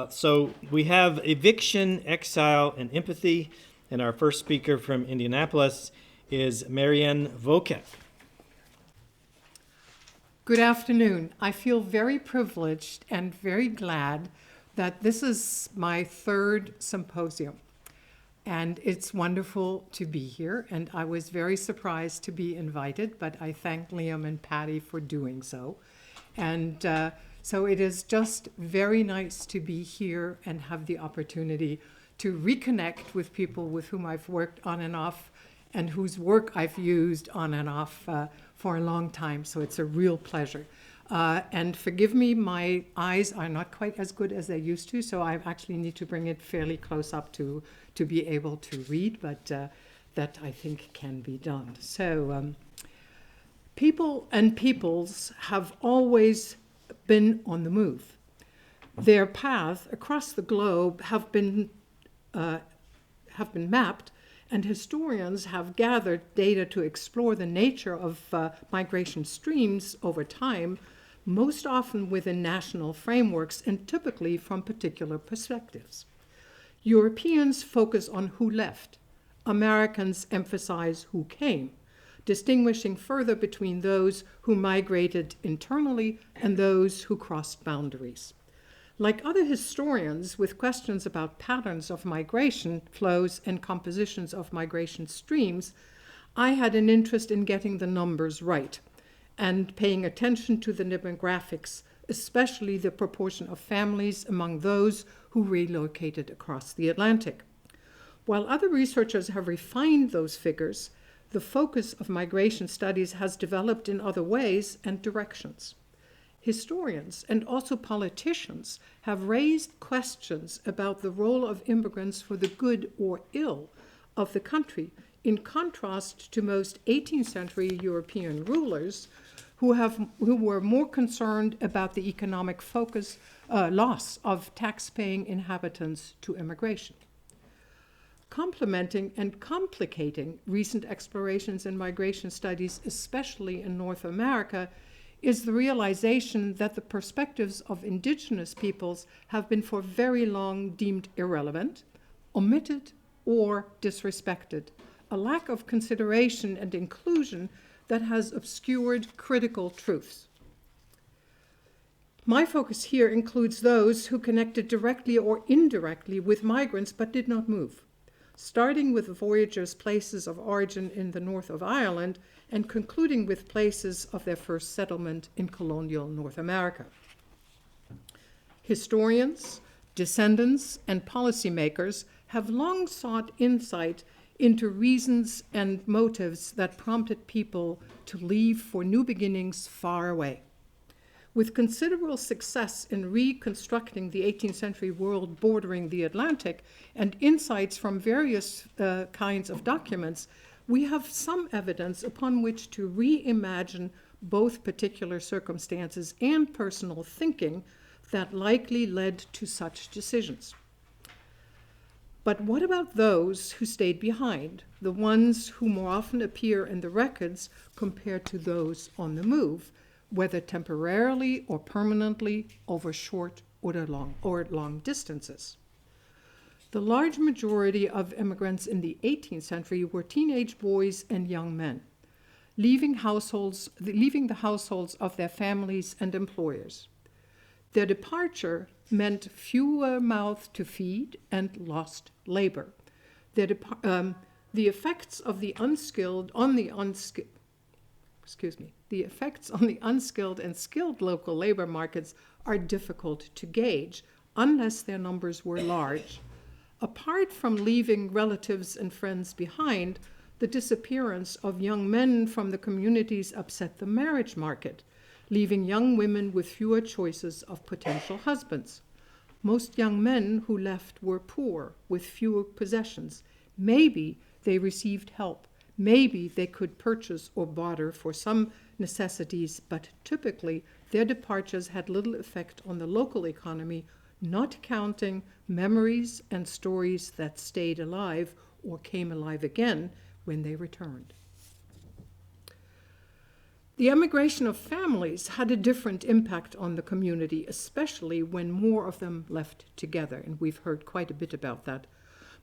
So we have Eviction, Exile, and Empathy, and our first speaker from Indianapolis is Marianne Wokeck. Good afternoon. I feel very privileged and very glad that this is my third symposium. And it's wonderful to be here. And I was very surprised to be invited, but I thank Liam and Patty for doing so. And so it is just very nice to be here and have the opportunity to reconnect with people with whom I've worked on and off and whose work I've used on and off for a long time. So it's a real pleasure. And forgive me, my eyes are not quite as good as they used to, so I actually need to bring it fairly close up to be able to read, but that I think can be done. So people and peoples have always been on the move. Their path across the globe have been mapped, and historians have gathered data to explore the nature of migration streams over time, most often within national frameworks and typically from particular perspectives. Europeans focus on who left. Americans emphasize who came, distinguishing further between those who migrated internally and those who crossed boundaries. Like other historians with questions about patterns of migration flows and compositions of migration streams, I had an interest in getting the numbers right and paying attention to the demographics, especially the proportion of families among those who relocated across the Atlantic. While other researchers have refined those figures, the focus of migration studies has developed in other ways and directions. Historians and also politicians have raised questions about the role of immigrants for the good or ill of the country, in contrast to most 18th century European rulers who were more concerned about the economic loss of tax-paying inhabitants to immigration. Complementing and complicating recent explorations in migration studies, especially in North America, is the realization that the perspectives of indigenous peoples have been for very long deemed irrelevant, omitted, or disrespected, a lack of consideration and inclusion that has obscured critical truths. My focus here includes those who connected directly or indirectly with migrants but did not move, starting with the voyagers' places of origin in the north of Ireland and concluding with places of their first settlement in colonial North America. Historians, descendants, and policymakers have long sought insight into reasons and motives that prompted people to leave for new beginnings far away. With considerable success in reconstructing the 18th century world bordering the Atlantic and insights from various kinds of documents, we have some evidence upon which to reimagine both particular circumstances and personal thinking that likely led to such decisions. But what about those who stayed behind, the ones who more often appear in the records compared to those on the move, whether temporarily or permanently over short or long distances? The large majority of immigrants in the 18th century were teenage boys and young men, leaving the households of their families and employers. Their departure meant fewer mouths to feed and lost labor. The effects on the unskilled and skilled local labor markets are difficult to gauge unless their numbers were large. Apart from leaving relatives and friends behind, the disappearance of young men from the communities upset the marriage market, leaving young women with fewer choices of potential husbands. Most young men who left were poor, with fewer possessions. Maybe they received help. Maybe they could purchase or barter for some necessities, but typically their departures had little effect on the local economy, not counting memories and stories that stayed alive or came alive again when they returned. The emigration of families had a different impact on the community, especially when more of them left together, and we've heard quite a bit about that.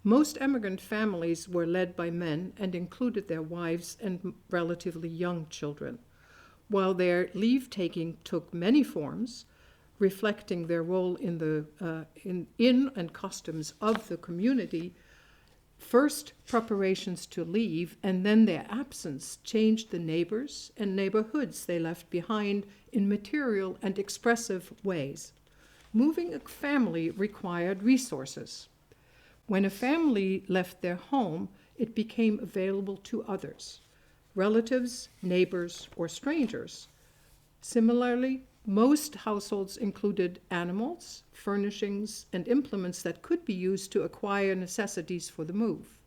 Most emigrant families were led by men and included their wives and relatively young children. While their leave-taking took many forms, reflecting their role in the and customs of the community, first preparations to leave and then their absence changed the neighbors and neighborhoods they left behind in material and expressive ways. Moving a family required resources. When a family left their home, it became available to others, relatives, neighbors, or strangers. Similarly, most households included animals, furnishings, and implements that could be used to acquire necessities for the move.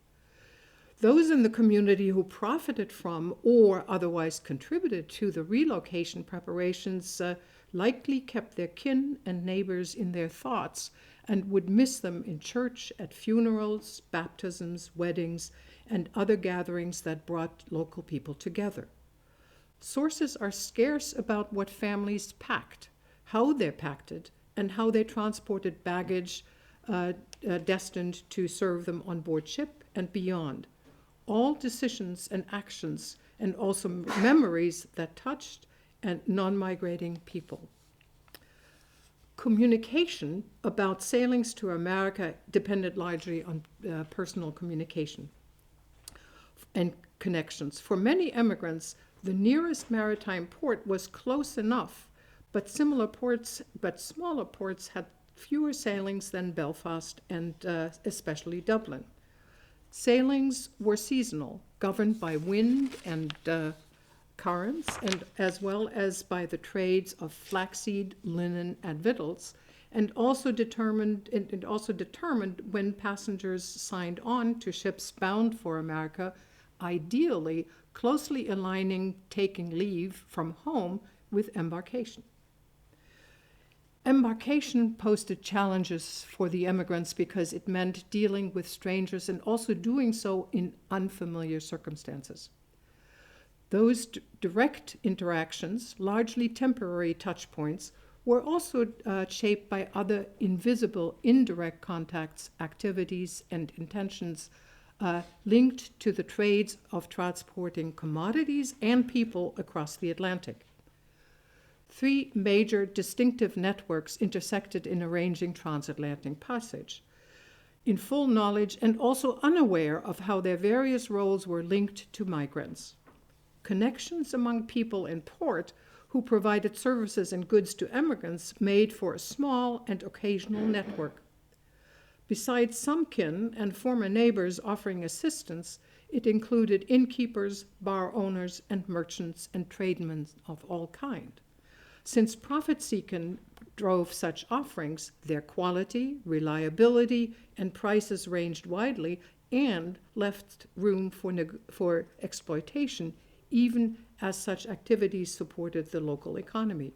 Those in the community who profited from or otherwise contributed to the relocation preparations likely kept their kin and neighbors in their thoughts and would miss them in church, at funerals, baptisms, weddings, and other gatherings that brought local people together. Sources are scarce about what families packed, how they packed it, and how they transported baggage destined to serve them on board ship and beyond. All decisions and actions, and also memories that touched and non-migrating people. Communication about sailings to America depended largely on personal communication and connections. For many immigrants, the nearest maritime port was close enough, but smaller ports had fewer sailings than Belfast and especially Dublin. Sailings were seasonal, governed by wind and currents, and as well as by the trades of flaxseed, linen, and victuals, and also determined when passengers signed on to ships bound for America, ideally closely aligning taking leave from home with embarkation. Embarkation posed challenges for the emigrants because it meant dealing with strangers and also doing so in unfamiliar circumstances. Those direct interactions, largely temporary touch points, were also shaped by other invisible, indirect contacts, activities, and intentions linked to the trades of transporting commodities and people across the Atlantic. Three major distinctive networks intersected in arranging transatlantic passage, in full knowledge and also unaware of how their various roles were linked to migrants. Connections among people in port who provided services and goods to immigrants made for a small and occasional network. Besides some kin and former neighbors offering assistance, it included innkeepers, bar owners, and merchants and tradesmen of all kind. Since profit-seeking drove such offerings, their quality, reliability, and prices ranged widely and left room for exploitation, even as such activities supported the local economy.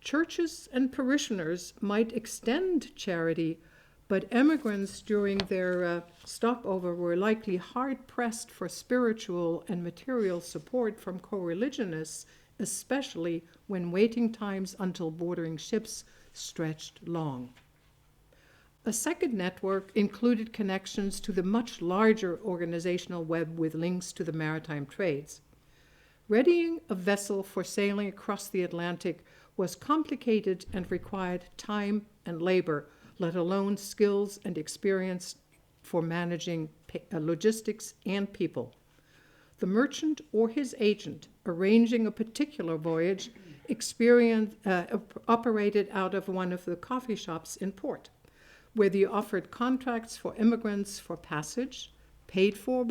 Churches and parishioners might extend charity, but immigrants during their stopover were likely hard-pressed for spiritual and material support from co-religionists, especially when waiting times until boarding ships stretched long. A second network included connections to the much larger organizational web with links to the maritime trades. Readying a vessel for sailing across the Atlantic was complicated and required time and labor, let alone skills and experience for managing logistics and people. The merchant or his agent arranging a particular voyage operated out of one of the coffee shops in port, where they offered contracts for immigrants for passage, paid for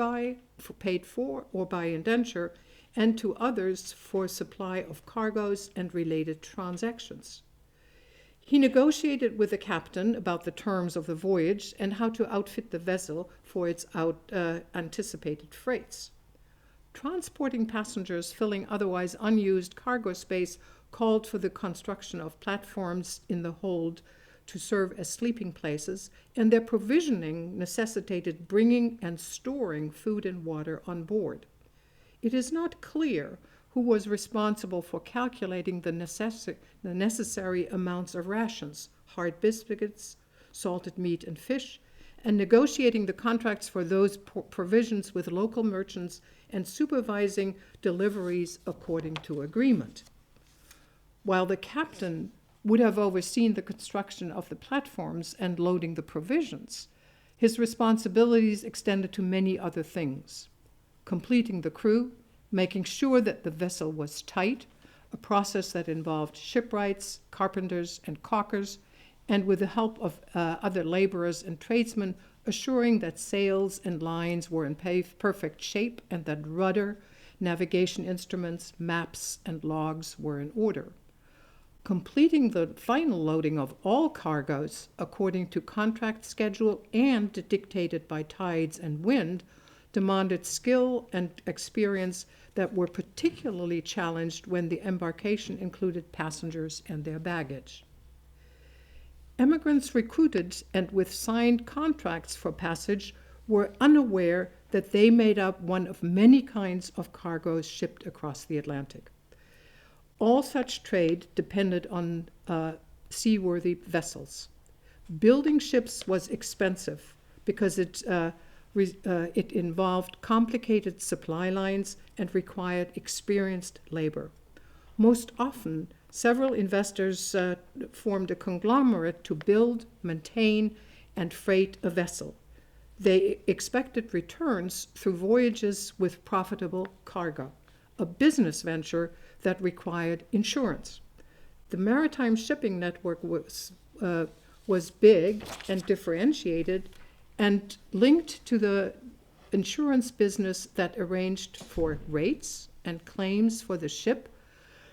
or by indenture, and to others for supply of cargoes and related transactions. He negotiated with the captain about the terms of the voyage and how to outfit the vessel for its anticipated freights. Transporting passengers filling otherwise unused cargo space called for the construction of platforms in the hold to serve as sleeping places, and their provisioning necessitated bringing and storing food and water on board. It is not clear who was responsible for calculating the necessary amounts of rations, hard biscuits, salted meat and fish, and negotiating the contracts for those provisions with local merchants and supervising deliveries according to agreement. While the captain would have overseen the construction of the platforms and loading the provisions, his responsibilities extended to many other things: completing the crew, making sure that the vessel was tight, a process that involved shipwrights, carpenters, and caulkers, and with the help of other laborers and tradesmen, assuring that sails and lines were in perfect shape and that rudder, navigation instruments, maps, and logs were in order. Completing the final loading of all cargoes according to contract schedule and dictated by tides and wind demanded skill and experience that were particularly challenged when the embarkation included passengers and their baggage. Emigrants recruited and with signed contracts for passage were unaware that they made up one of many kinds of cargoes shipped across the Atlantic. All such trade depended on seaworthy vessels. Building ships was expensive because it involved complicated supply lines and required experienced labor. Most often, several investors formed a conglomerate to build, maintain, and freight a vessel. They expected returns through voyages with profitable cargo, a business venture that required insurance. The maritime shipping network was big and differentiated and linked to the insurance business that arranged for rates and claims for the ship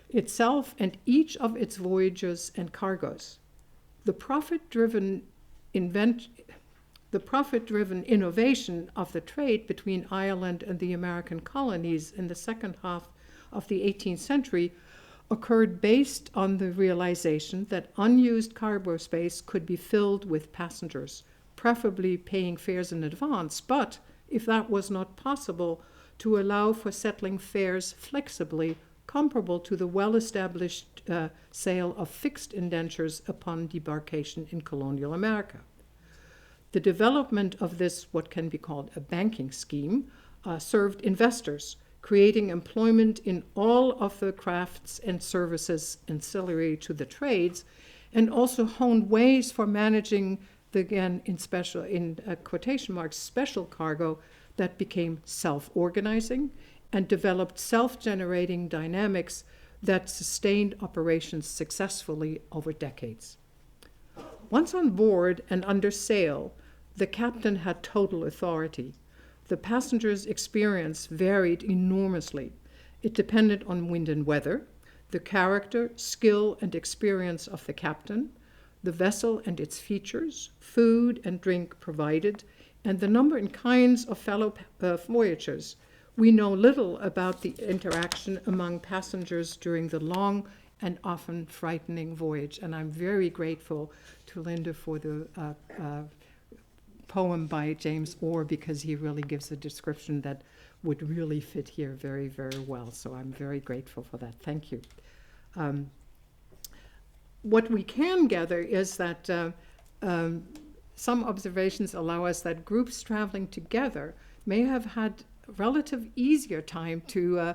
itself and each of its voyages and cargoes. The profit-driven innovation of the trade between Ireland and the American colonies in the second half of the 18th century occurred based on the realization that unused cargo space could be filled with passengers, preferably paying fares in advance, but if that was not possible, to allow for settling fares flexibly, comparable to the well-established sale of fixed indentures upon debarkation in colonial America. The development of this, what can be called a banking scheme, served investors, creating employment in all of the crafts and services ancillary to the trades, and also honed ways for managing the, again, in quotation marks, special cargo that became self-organizing and developed self-generating dynamics that sustained operations successfully over decades. Once on board and under sail, the captain had total authority. The passengers' experience varied enormously. It depended on wind and weather, the character, skill, and experience of the captain, the vessel and its features, food and drink provided, and the number and kinds of fellow voyagers. We know little about the interaction among passengers during the long and often frightening voyage, and I'm very grateful to Linda for the poem by James Orr, because he really gives a description that would really fit here very, very well. So I'm very grateful for that. Thank you. What we can gather is that some observations allow us that groups traveling together may have had relative easier time to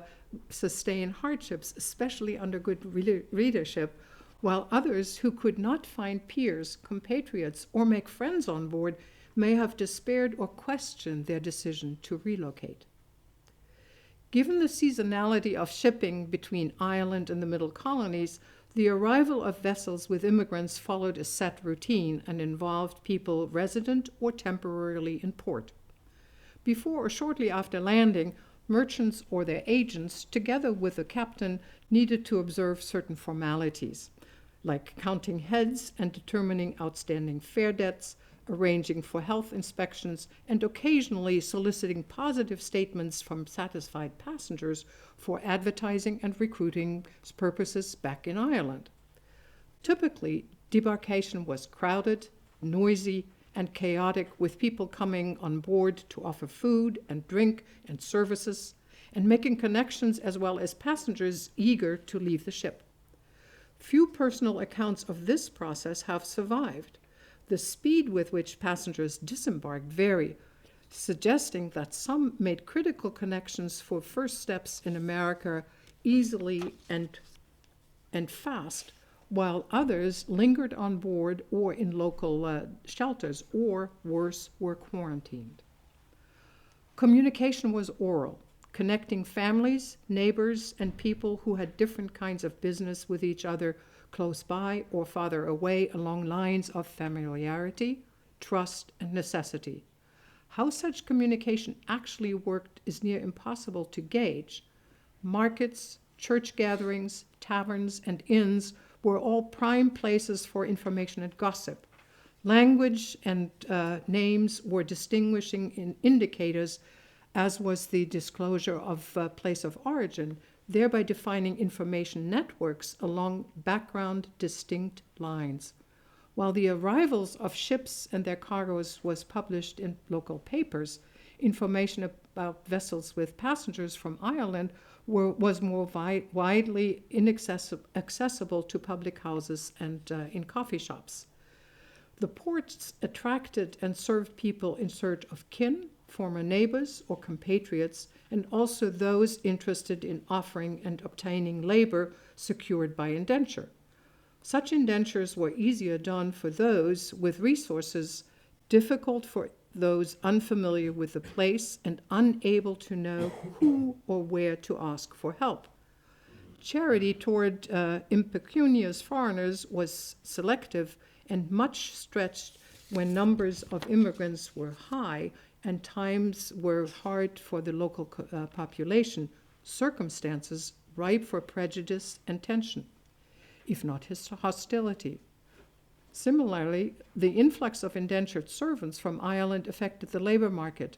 sustain hardships, especially under good leadership, while others who could not find peers, compatriots, or make friends on board may have despaired or questioned their decision to relocate. Given the seasonality of shipping between Ireland and the Middle Colonies, the arrival of vessels with immigrants followed a set routine and involved people resident or temporarily in port. Before or shortly after landing, merchants or their agents, together with the captain, needed to observe certain formalities, like counting heads and determining outstanding fare debts, arranging for health inspections, and occasionally soliciting positive statements from satisfied passengers for advertising and recruiting purposes back in Ireland. Typically, debarkation was crowded, noisy, and chaotic, with people coming on board to offer food and drink and services, and making connections as well as passengers eager to leave the ship. Few personal accounts of this process have survived. The speed with which passengers disembarked vary, suggesting that some made critical connections for first steps in America easily and fast, while others lingered on board or in local shelters, or worse, were quarantined. Communication was oral, connecting families, neighbors, and people who had different kinds of business with each other close by or farther away along lines of familiarity, trust, and necessity. How such communication actually worked is near impossible to gauge. Markets, church gatherings, taverns, and inns were all prime places for information and gossip. Language and names were distinguishing indicators, as was the disclosure of place of origin, thereby defining information networks along background distinct lines. While the arrivals of ships and their cargoes was published in local papers, information about vessels with passengers from Ireland was more widely accessible to public houses and in coffee shops. The ports attracted and served people in search of kin, former neighbors or compatriots, and also those interested in offering and obtaining labor secured by indenture. Such indentures were easier done for those with resources, difficult for those unfamiliar with the place and unable to know who or where to ask for help. Charity toward impecunious foreigners was selective and much stretched when numbers of immigrants were high and times were hard for the local population, circumstances ripe for prejudice and tension, if not hostility. Similarly, the influx of indentured servants from Ireland affected the labor market,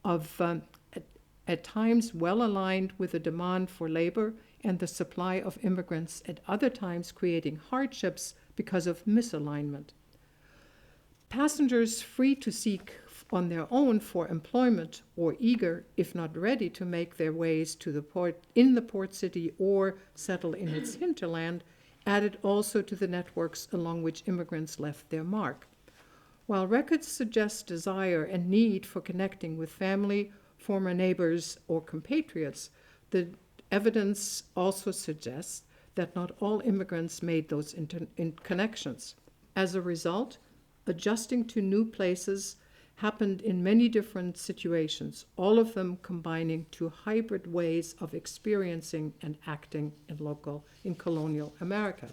at times well aligned with the demand for labor and the supply of immigrants, at other times creating hardships because of misalignment. Passengers free to seek on their own for employment or eager, if not ready, to make their ways to the port in the port city or settle in its hinterland, added also to the networks along which immigrants left their mark. While records suggest desire and need for connecting with family, former neighbors, or compatriots, the evidence also suggests that not all immigrants made those connections. As a result, adjusting to new places happened in many different situations, all of them combining two hybrid ways of experiencing and acting in colonial America.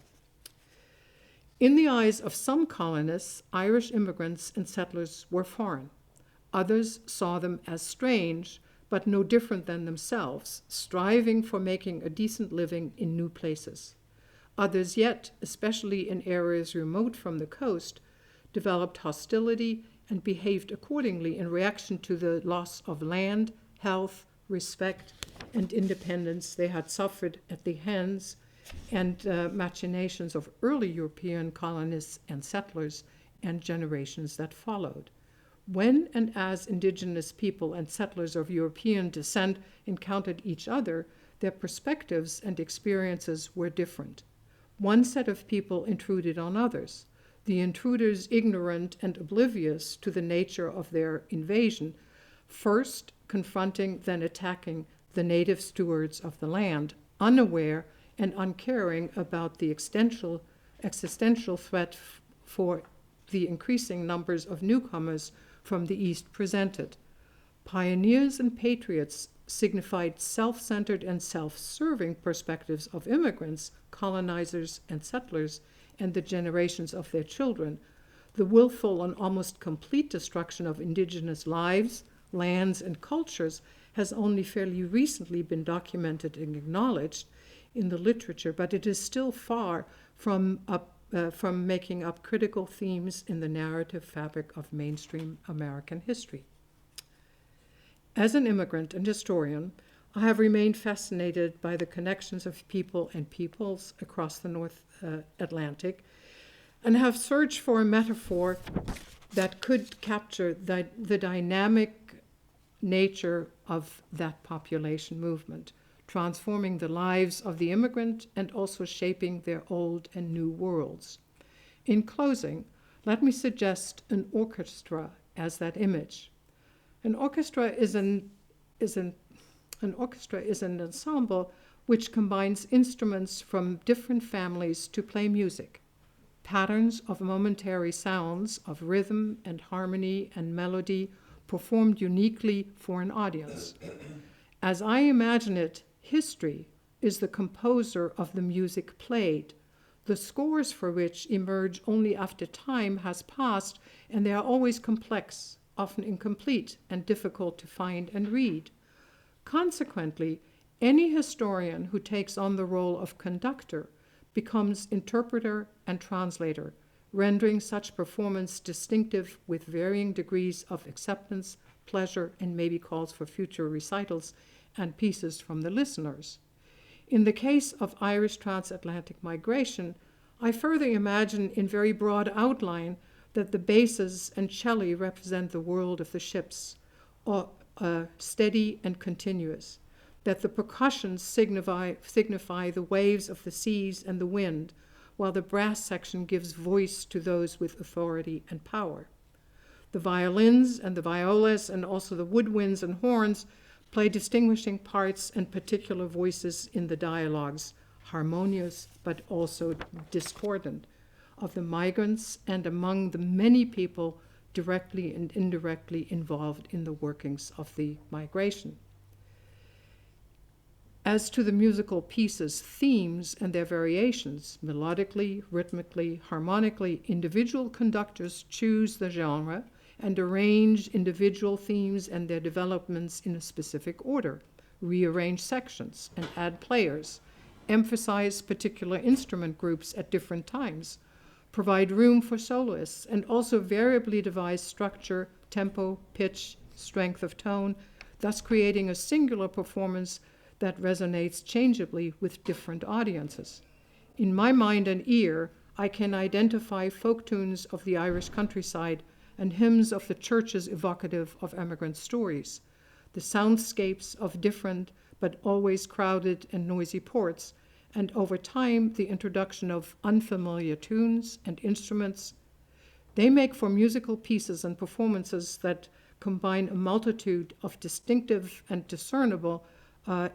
In the eyes of some colonists, Irish immigrants and settlers were foreign. Others saw them as strange, but no different than themselves, striving for making a decent living in new places. Others yet, especially in areas remote from the coast, developed hostility and behaved accordingly in reaction to the loss of land, health, respect, and independence they had suffered at the hands and machinations of early European colonists and settlers and generations that followed. When and as indigenous people and settlers of European descent encountered each other, their perspectives and experiences were different. One set of people intruded on others. The intruders, ignorant and oblivious to the nature of their invasion, first confronting, then attacking the native stewards of the land, unaware and uncaring about the existential threat for the increasing numbers of newcomers from the East presented. Pioneers and patriots signified self-centered and self-serving perspectives of immigrants, colonizers, and settlers, and the generations of their children. The willful and almost complete destruction of indigenous lives, lands, and cultures has only fairly recently been documented and acknowledged in the literature, but it is still far from making up critical themes in the narrative fabric of mainstream American history. As an immigrant and historian, I have remained fascinated by the connections of people and peoples across the North Atlantic, and have searched for a metaphor that could capture the dynamic nature of that population movement, transforming the lives of the immigrant and also shaping their old and new worlds. In closing, let me suggest an orchestra as that image. An orchestra is an ensemble which combines instruments from different families to play music, patterns of momentary sounds of rhythm and harmony and melody performed uniquely for an audience. As I imagine it, history is the composer of the music played, the scores for which emerge only after time has passed, and they are always complex, often incomplete, and difficult to find and read. Consequently, any historian who takes on the role of conductor becomes interpreter and translator, rendering such performance distinctive with varying degrees of acceptance, pleasure, and maybe calls for future recitals and pieces from the listeners. In the case of Irish transatlantic migration, I further imagine in very broad outline that the basses and celli represent the world of the ships, steady and continuous, that the percussions signify the waves of the seas and the wind, while the brass section gives voice to those with authority and power. The violins and the violas and also the woodwinds and horns play distinguishing parts and particular voices in the dialogues, harmonious but also discordant, of the migrants and among the many people directly and indirectly involved in the workings of the migration. As to the musical pieces' themes and their variations, melodically, rhythmically, harmonically, individual conductors choose the genre and arrange individual themes and their developments in a specific order, rearrange sections and add players, emphasize particular instrument groups at different times, provide room for soloists, and also variably devise structure, tempo, pitch, strength of tone, thus creating a singular performance that resonates changeably with different audiences. In my mind and ear, I can identify folk tunes of the Irish countryside and hymns of the churches evocative of emigrant stories, the soundscapes of different but always crowded and noisy ports, and over time, the introduction of unfamiliar tunes and instruments. They make for musical pieces and performances that combine a multitude of distinctive and discernible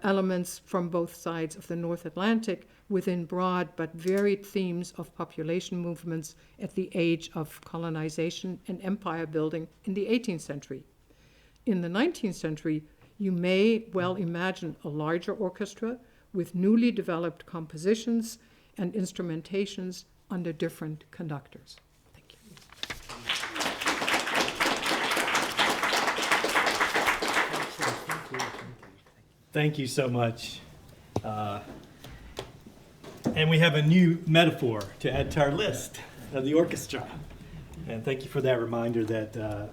elements from both sides of the North Atlantic within broad but varied themes of population movements at the age of colonization and empire building in the 18th century. In the 19th century, you may well imagine a larger orchestra with newly developed compositions and instrumentations under different conductors. Thank you. Thank you so much. And we have a new metaphor to add to our list of the orchestra. And thank you for that reminder that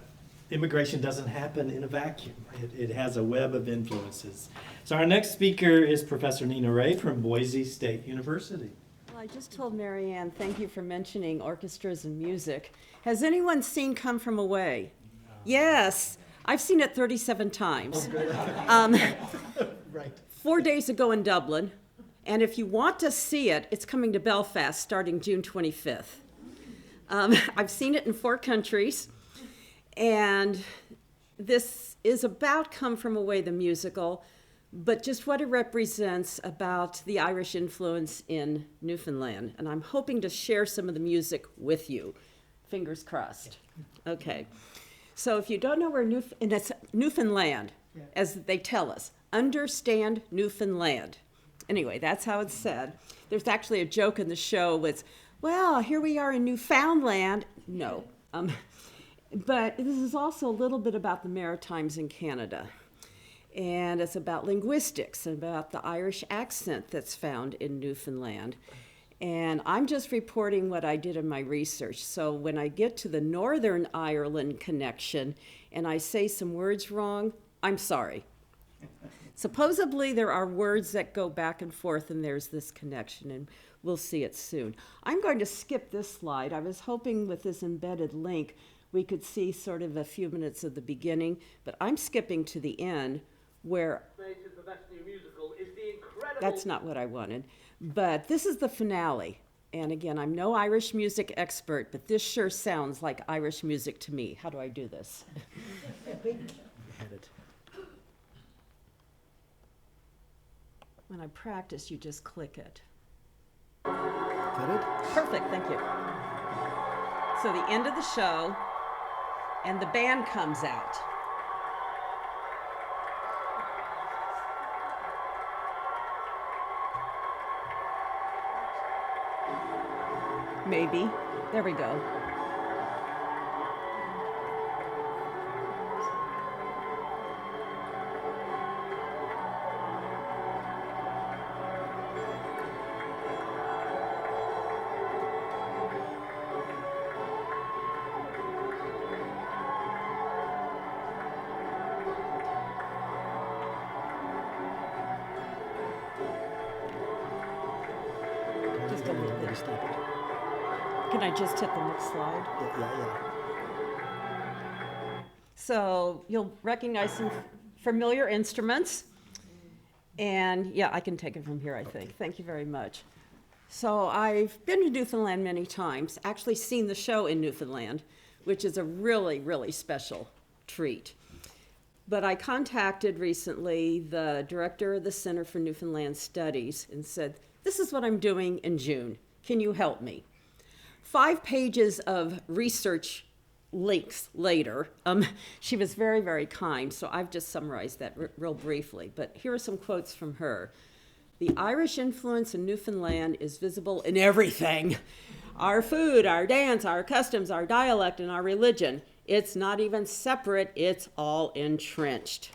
immigration doesn't happen in a vacuum. It has a web of influences. So our next speaker is Professor Nina Ray from Boise State University. Well, I just told Marianne, thank you for mentioning orchestras and music. Has anyone seen Come From Away? No. Yes. I've seen it 37 times. Right. 4 days ago in Dublin. And if you want to see it, it's coming to Belfast starting June 25th. I've seen it in 4 countries. And this is about Come From Away, the musical, but just what it represents about the Irish influence in Newfoundland. And I'm hoping to share some of the music with you. Fingers crossed. Okay. So if you don't know where and it's Newfoundland, as they tell us, understand Newfoundland. Anyway, that's how it's said. There's actually a joke in the show with, well, here we are in Newfoundland. No. But this is also a little bit about the Maritimes in Canada. And it's about linguistics and about the Irish accent that's found in Newfoundland. And I'm just reporting what I did in my research. So when I get to the Northern Ireland connection and I say some words wrong, I'm sorry. Supposedly there are words that go back and forth and there's this connection. And we'll see it soon. I'm going to skip this slide. I was hoping with this embedded link we could see sort of a few minutes of the beginning, but I'm skipping to the end where The best new musical is the incredible. that's not what I wanted. But this is the finale. And again, I'm no Irish music expert, but this sure sounds like Irish music to me. How do I do this? When I practice, you just click it. Got it? Perfect, thank you. So the end of the show, and the band comes out. Maybe. There we go. Just a little bit. Stop it. Can I just hit the next slide? Yeah. So you'll recognize some familiar instruments. And yeah, I can take it from here, I think. Thank you very much. So I've been to Newfoundland many times, actually seen the show in Newfoundland, which is a really, really special treat. But I contacted recently the director of the Center for Newfoundland Studies and said, this is what I'm doing in June. Can you help me? 5 pages of research links later, she was very, very kind, so I've just summarized that real briefly. But here are some quotes from her. The Irish influence in Newfoundland is visible in everything. Our food, our dance, our customs, our dialect, and our religion. It's not even separate, it's all entrenched.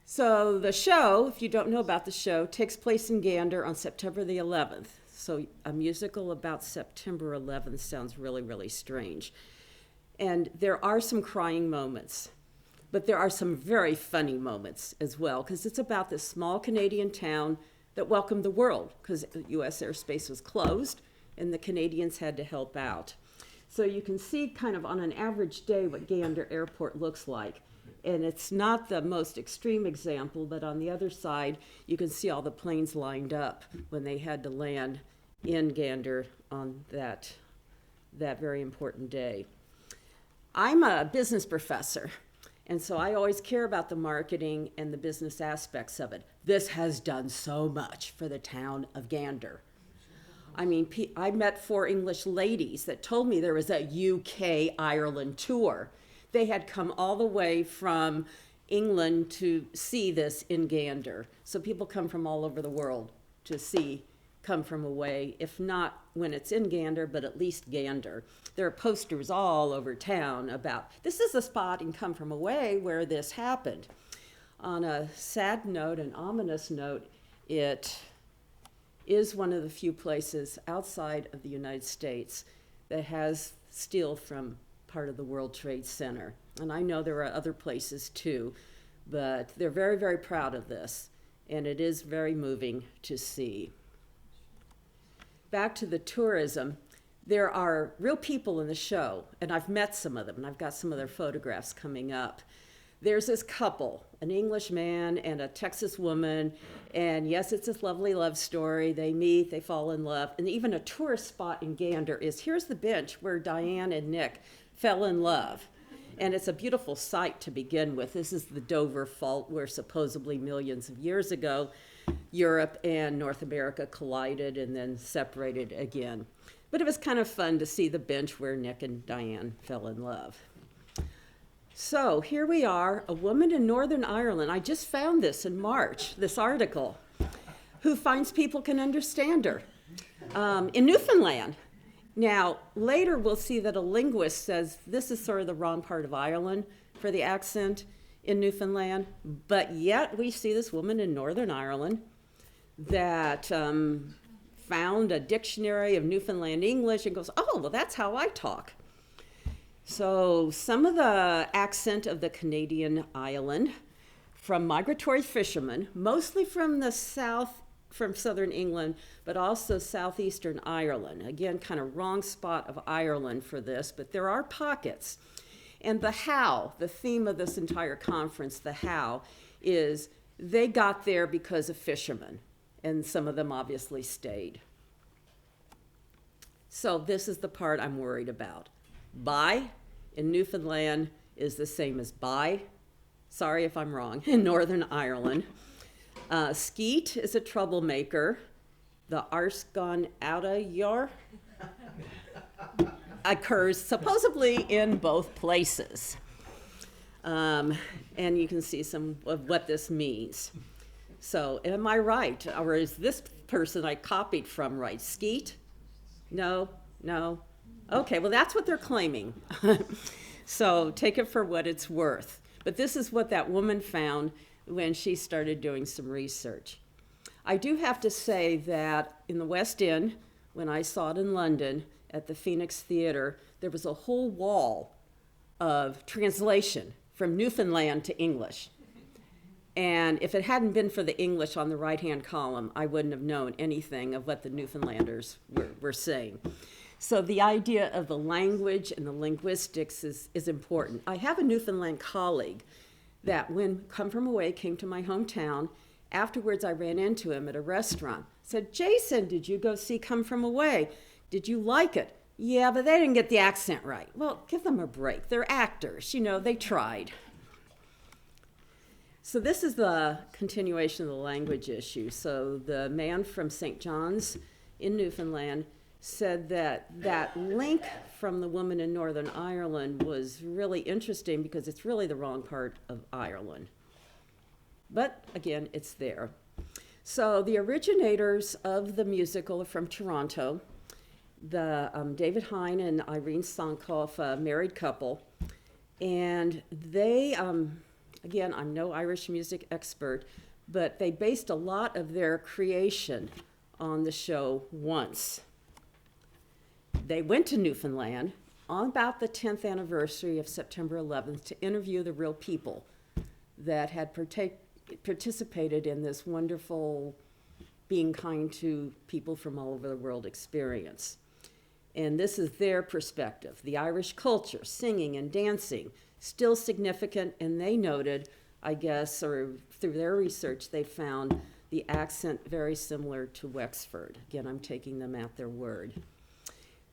So the show, if you don't know about the show, takes place in Gander on September the 11th. So a musical about September 11th sounds really, really strange. And there are some crying moments, but there are some very funny moments as well, because it's about this small Canadian town that welcomed the world, because U.S. airspace was closed, and the Canadians had to help out. So you can see kind of on an average day what Gander Airport looks like. And it's not the most extreme example, but on the other side, you can see all the planes lined up when they had to land in Gander on that very important day. I'm a business professor, and so I always care about the marketing and the business aspects of it. This has done so much for the town of Gander. I mean, I met 4 English ladies that told me there was a UK-Ireland tour. They had come all the way from England to see this in Gander. So people come from all over the world to come from away, if not when it's in Gander, but at least Gander. There are posters all over town about, this is the spot in Come From Away where this happened. On a sad note, an ominous note, it is one of the few places outside of the United States that has steel from part of the World Trade Center. And I know there are other places too, but they're very, very proud of this. And it is very moving to see. Back to the tourism, there are real people in the show, and I've met some of them, and I've got some of their photographs coming up. There's this couple, an English man and a Texas woman, and yes, it's a lovely love story. They meet, they fall in love, and even a tourist spot in Gander is, here's the bench where Diane and Nick fell in love. And it's a beautiful sight to begin with. This is the Dover Fault, where supposedly millions of years ago, Europe and North America collided and then separated again. But it was kind of fun to see the bench where Nick and Diane fell in love. So here we are, a woman in Northern Ireland. I just found this in March, this article, who finds people can understand her in Newfoundland. Now, later we'll see that a linguist says this is sort of the wrong part of Ireland for the accent in Newfoundland, but yet we see this woman in Northern Ireland that found a dictionary of Newfoundland English and goes, oh, well, that's how I talk. So some of the accent of the Canadian island from migratory fishermen, mostly from the South from southern England, but also southeastern Ireland. Again, kind of wrong spot of Ireland for this, but there are pockets. And the how, the theme of this entire conference, the how, is they got there because of fishermen, and some of them obviously stayed. So this is the part I'm worried about. Bye in Newfoundland is the same as bye, sorry if I'm wrong, in Northern Ireland. Skeet is a troublemaker. The Arscon Outa Yor occurs supposedly in both places. And you can see some of what this means. So am I right? Or is this person I copied from right? Skeet? No? No? Okay, well that's what they're claiming. So take it for what it's worth. But this is what that woman found when she started doing some research. I do have to say that in the West End, when I saw it in London at the Phoenix Theatre, there was a whole wall of translation from Newfoundland to English. And if it hadn't been for the English on the right-hand column, I wouldn't have known anything of what the Newfoundlanders were saying. So the idea of the language and the linguistics is important. I have a Newfoundland colleague that when Come From Away came to my hometown, afterwards I ran into him at a restaurant. Said, Jason, did you go see Come From Away? Did you like it? Yeah, but they didn't get the accent right. Well, give them a break. They're actors. You know, they tried. So this is the continuation of the language issue. So the man from St. John's in Newfoundland said that that link from the woman in Northern Ireland was really interesting because it's really the wrong part of Ireland. But again, it's there. So the originators of the musical are from Toronto. The David Hine and Irene Sankoff, a married couple. And they, again, I'm no Irish music expert, but they based a lot of their creation on the show Once. They went to Newfoundland on about the 10th anniversary of September 11th to interview the real people that had participated in this wonderful being kind to people from all over the world experience. And this is their perspective. The Irish culture, singing and dancing, still significant, and they noted, I guess, or through their research, they found the accent very similar to Wexford. Again, I'm taking them at their word.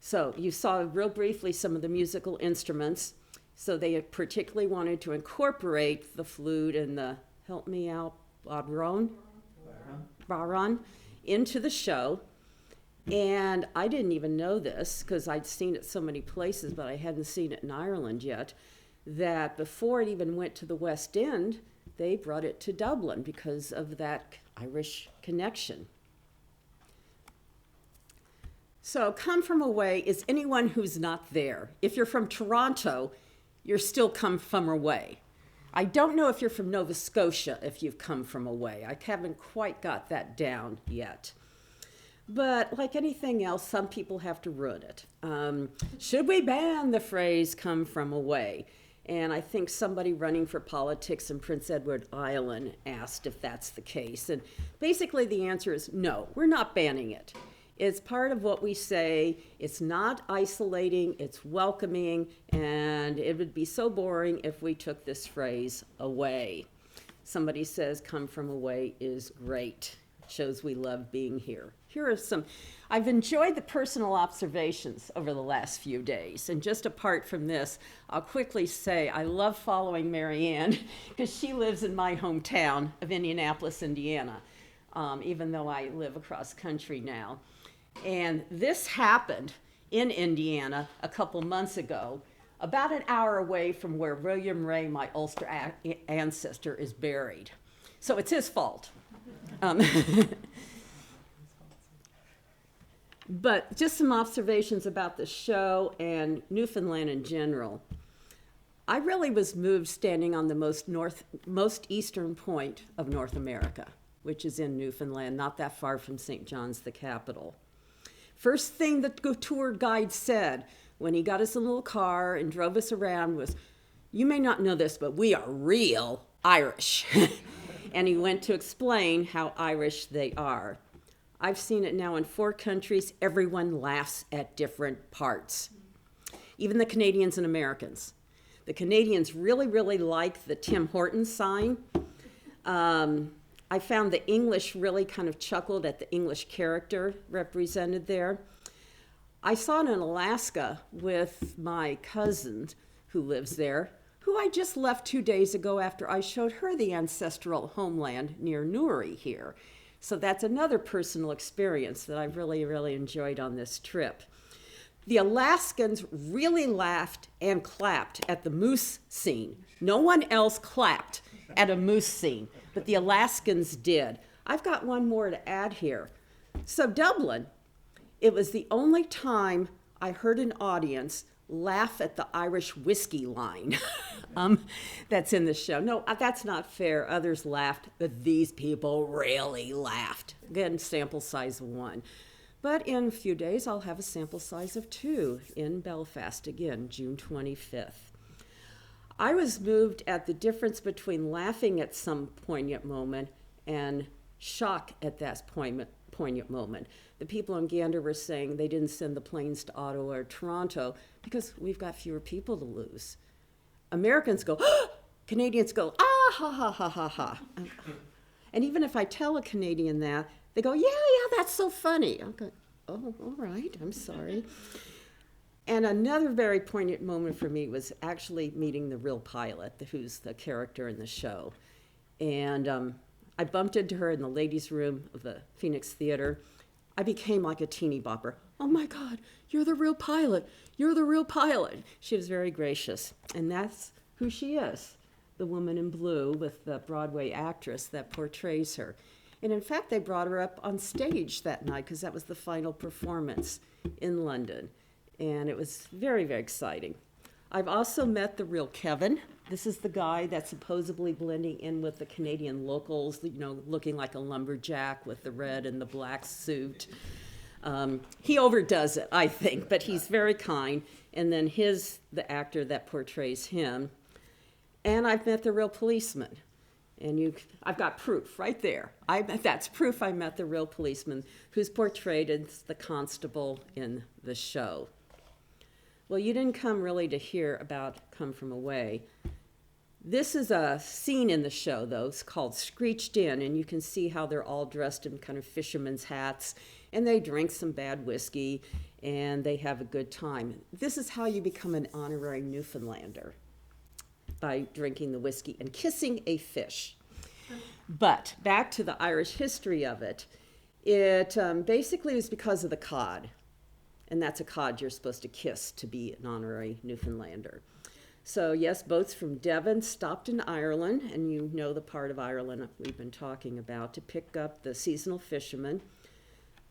So you saw real briefly some of the musical instruments. So they particularly wanted to incorporate the flute and the, help me out, bodhrán into the show. And I didn't even know this because I'd seen it so many places, but I hadn't seen it in Ireland yet, that before it even went to the West End, they brought it to Dublin because of that Irish connection. So Come From Away is anyone who's not there. If you're from Toronto, you're still come from away. I don't know if you're from Nova Scotia if you've come from away. I haven't quite got that down yet. But like anything else, some people have to ruin it. Should we ban the phrase come from away? And I think somebody running for politics in Prince Edward Island asked if that's the case. And basically the answer is no, we're not banning it. It's part of what we say. It's not isolating, it's welcoming, and it would be so boring if we took this phrase away. Somebody says come from away is great. Shows we love being here. Here are some, I've enjoyed the personal observations over the last few days. And just apart from this, I'll quickly say I love following Marianne because she lives in my hometown of Indianapolis, Indiana, even though I live across country now. And this happened in Indiana a couple months ago, about an hour away from where William Ray, my Ulster ancestor, is buried. So it's his fault. But just some observations about the show and Newfoundland in general. I really was moved standing on the most eastern point of North America, which is in Newfoundland, not that far from St. John's, the capital. First thing the tour guide said when he got us in a little car and drove us around was, you may not know this, but we are real Irish. And he went to explain how Irish they are. I've seen it now in 4 countries. Everyone laughs at different parts, even the Canadians and Americans. The Canadians really, really like the Tim Hortons sign. I found the English really kind of chuckled at the English character represented there. I saw it in Alaska with my cousin who lives there, who I just left 2 days ago after I showed her the ancestral homeland near Newry here. So that's another personal experience that I really, really enjoyed on this trip. The Alaskans really laughed and clapped at the moose scene. No one else clapped at a moose scene, but the Alaskans did. I've got one more to add here. So Dublin, it was the only time I heard an audience laugh at the Irish whiskey line that's in the show. No, that's not fair. Others laughed, but these people really laughed. Again, sample size of 1. But in a few days, I'll have a sample size of 2 in Belfast again, June 25th. I was moved at the difference between laughing at some poignant moment and shock at that poignant moment. The people in Gander were saying they didn't send the planes to Ottawa or Toronto because we've got fewer people to lose. Americans go, ah! Canadians go, ah, ha, ha, ha, ha, ha. And even if I tell a Canadian that, they go, yeah, that's so funny. I go, oh, all right, I'm sorry. And another very poignant moment for me was actually meeting the real pilot, who's the character in the show. And I bumped into her in the ladies' room of the Phoenix Theater. I became like a teeny bopper. Oh my God, you're the real pilot. You're the real pilot. She was very gracious. And that's who she is, the woman in blue with the Broadway actress that portrays her. And in fact, they brought her up on stage that night because that was the final performance in London. And it was very, very exciting. I've also met the real Kevin. This is the guy that's supposedly blending in with the Canadian locals, you know, looking like a lumberjack with the red and the black suit. He overdoes it, I think, but he's very kind. And then the actor that portrays him. And I've met the real policeman. And I've got proof right there. That's proof I met the real policeman who's portrayed as the constable in the show. Well, you didn't come really to hear about Come From Away. This is a scene in the show, though. It's called Screeched In, and you can see how they're all dressed in kind of fishermen's hats, and they drink some bad whiskey, and they have a good time. This is how you become an honorary Newfoundlander, by drinking the whiskey and kissing a fish. But back to the Irish history of it, it basically was because of the cod. And that's a cod you're supposed to kiss to be an honorary Newfoundlander. So yes, boats from Devon stopped in Ireland, and you know the part of Ireland we've been talking about, to pick up the seasonal fishermen.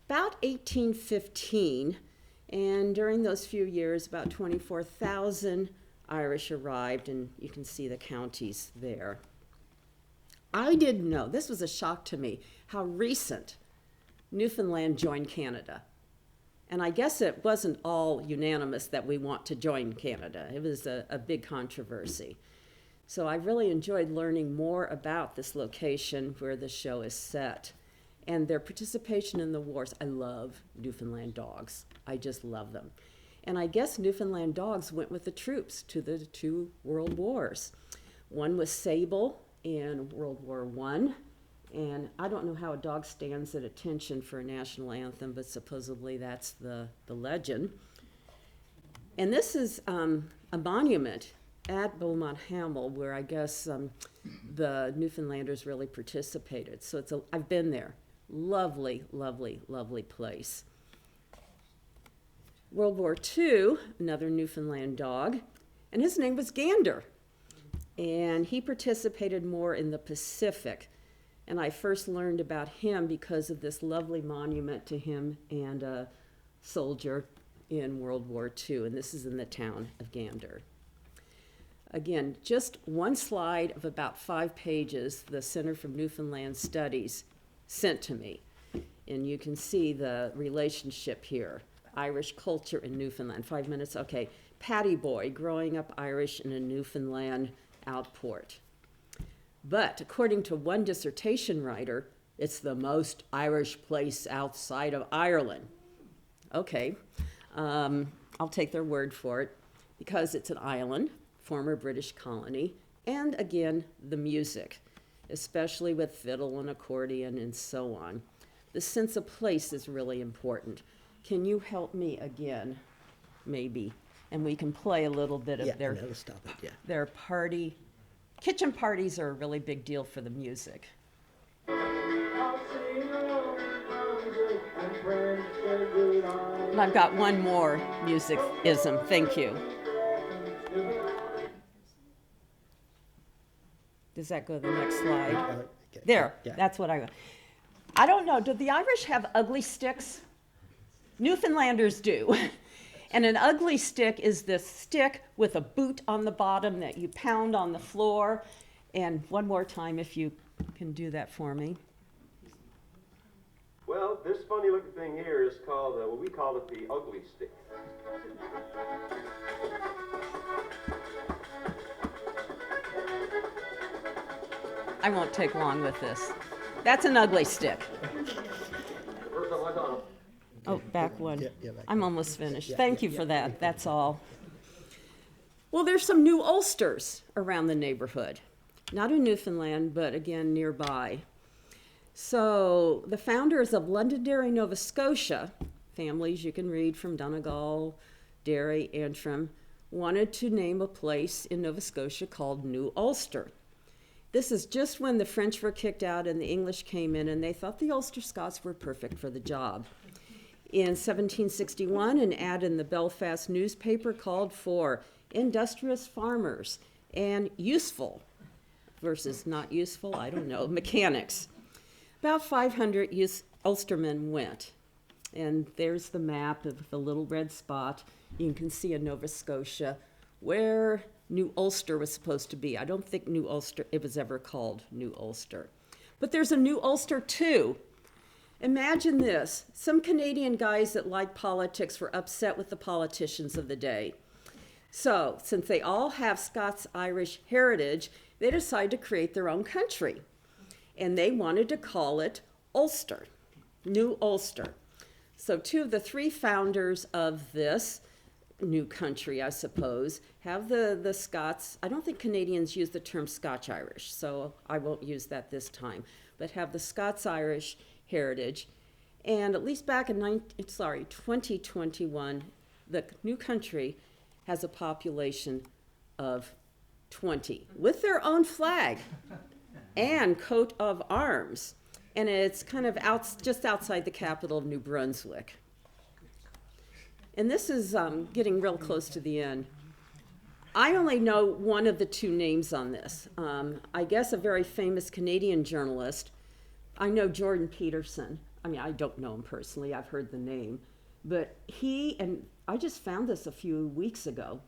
About 1815, and during those few years, about 24,000 Irish arrived, and you can see the counties there. I didn't know, this was a shock to me, how recent Newfoundland joined Canada. And I guess it wasn't all unanimous that we want to join Canada. It was a big controversy. So I really enjoyed learning more about this location where the show is set and their participation in the wars. I love Newfoundland dogs. I just love them. And I guess Newfoundland dogs went with the troops to the 2 world wars. One was Sable in World War I. And I don't know how a dog stands at attention for a national anthem, but supposedly that's the legend. And this is a monument at Beaumont Hamel where I guess the Newfoundlanders really participated. So I've been there. Lovely, lovely, lovely place. World War II, another Newfoundland dog, and his name was Gander. And he participated more in the Pacific. And I first learned about him because of this lovely monument to him and a soldier in World War II, and this is in the town of Gander. Again, just one slide of about 5 pages, the Center for Newfoundland Studies sent to me. And you can see the relationship here. Irish culture in Newfoundland. 5 minutes, okay. Paddy boy, growing up Irish in a Newfoundland outport. But according to one dissertation writer, It's the most Irish place outside of Ireland. Okay, I'll take their word for it because it's an island, former British colony, and again, the music, especially with fiddle and accordion and so on. The sense of place is really important. Can you help me again, maybe? And we can play a little bit of their party. Kitchen parties are a really big deal for the music. And I've got one more music-ism. Thank you. Does that go to the next slide? There, that's what I got. I don't know, do the Irish have ugly sticks? Newfoundlanders do. And an ugly stick is this stick with a boot on the bottom that you pound on the floor. And one more time, if you can do that for me. Well, this funny looking thing here is called, well, we call it the ugly stick. I won't take long with this. That's an ugly stick. Oh, back one. I'm almost finished. Thank you for that. That's all. Well, there's some new Ulsters around the neighborhood. Not in Newfoundland, but again, nearby. So the founders of Londonderry, Nova Scotia, families you can read from Donegal, Derry, Antrim, wanted to name a place in Nova Scotia called New Ulster. This is just when the French were kicked out and the English came in, and they thought the Ulster Scots were perfect for the job. In 1761, an ad in the Belfast newspaper called for industrious farmers and useful versus not useful, I don't know, mechanics. About 500 Ulstermen went. And there's the map of the little red spot. You can see in Nova Scotia where New Ulster was supposed to be. I don't think New Ulster, it was ever called New Ulster. But there's a New Ulster too. Imagine this. Some Canadian guys that like politics were upset with the politicians of the day. So, since they all have Scots-Irish heritage, they decided to create their own country. And they wanted to call it Ulster, New Ulster. So two of the three founders of this new country, I suppose, have the Scots. I don't think Canadians use the term Scotch-Irish, so I won't use that this time, but have the Scots-Irish heritage. And at least back in 2021, the new country has a population of 20 with their own flag and coat of arms. And it's kind of just outside the capital of New Brunswick. And this is getting real close to the end. I only know one of the two names on this. I guess a very famous Canadian journalist. I know Jordan Peterson. I mean, I don't know him personally. I've heard the name. But he, and I just found this a few weeks ago,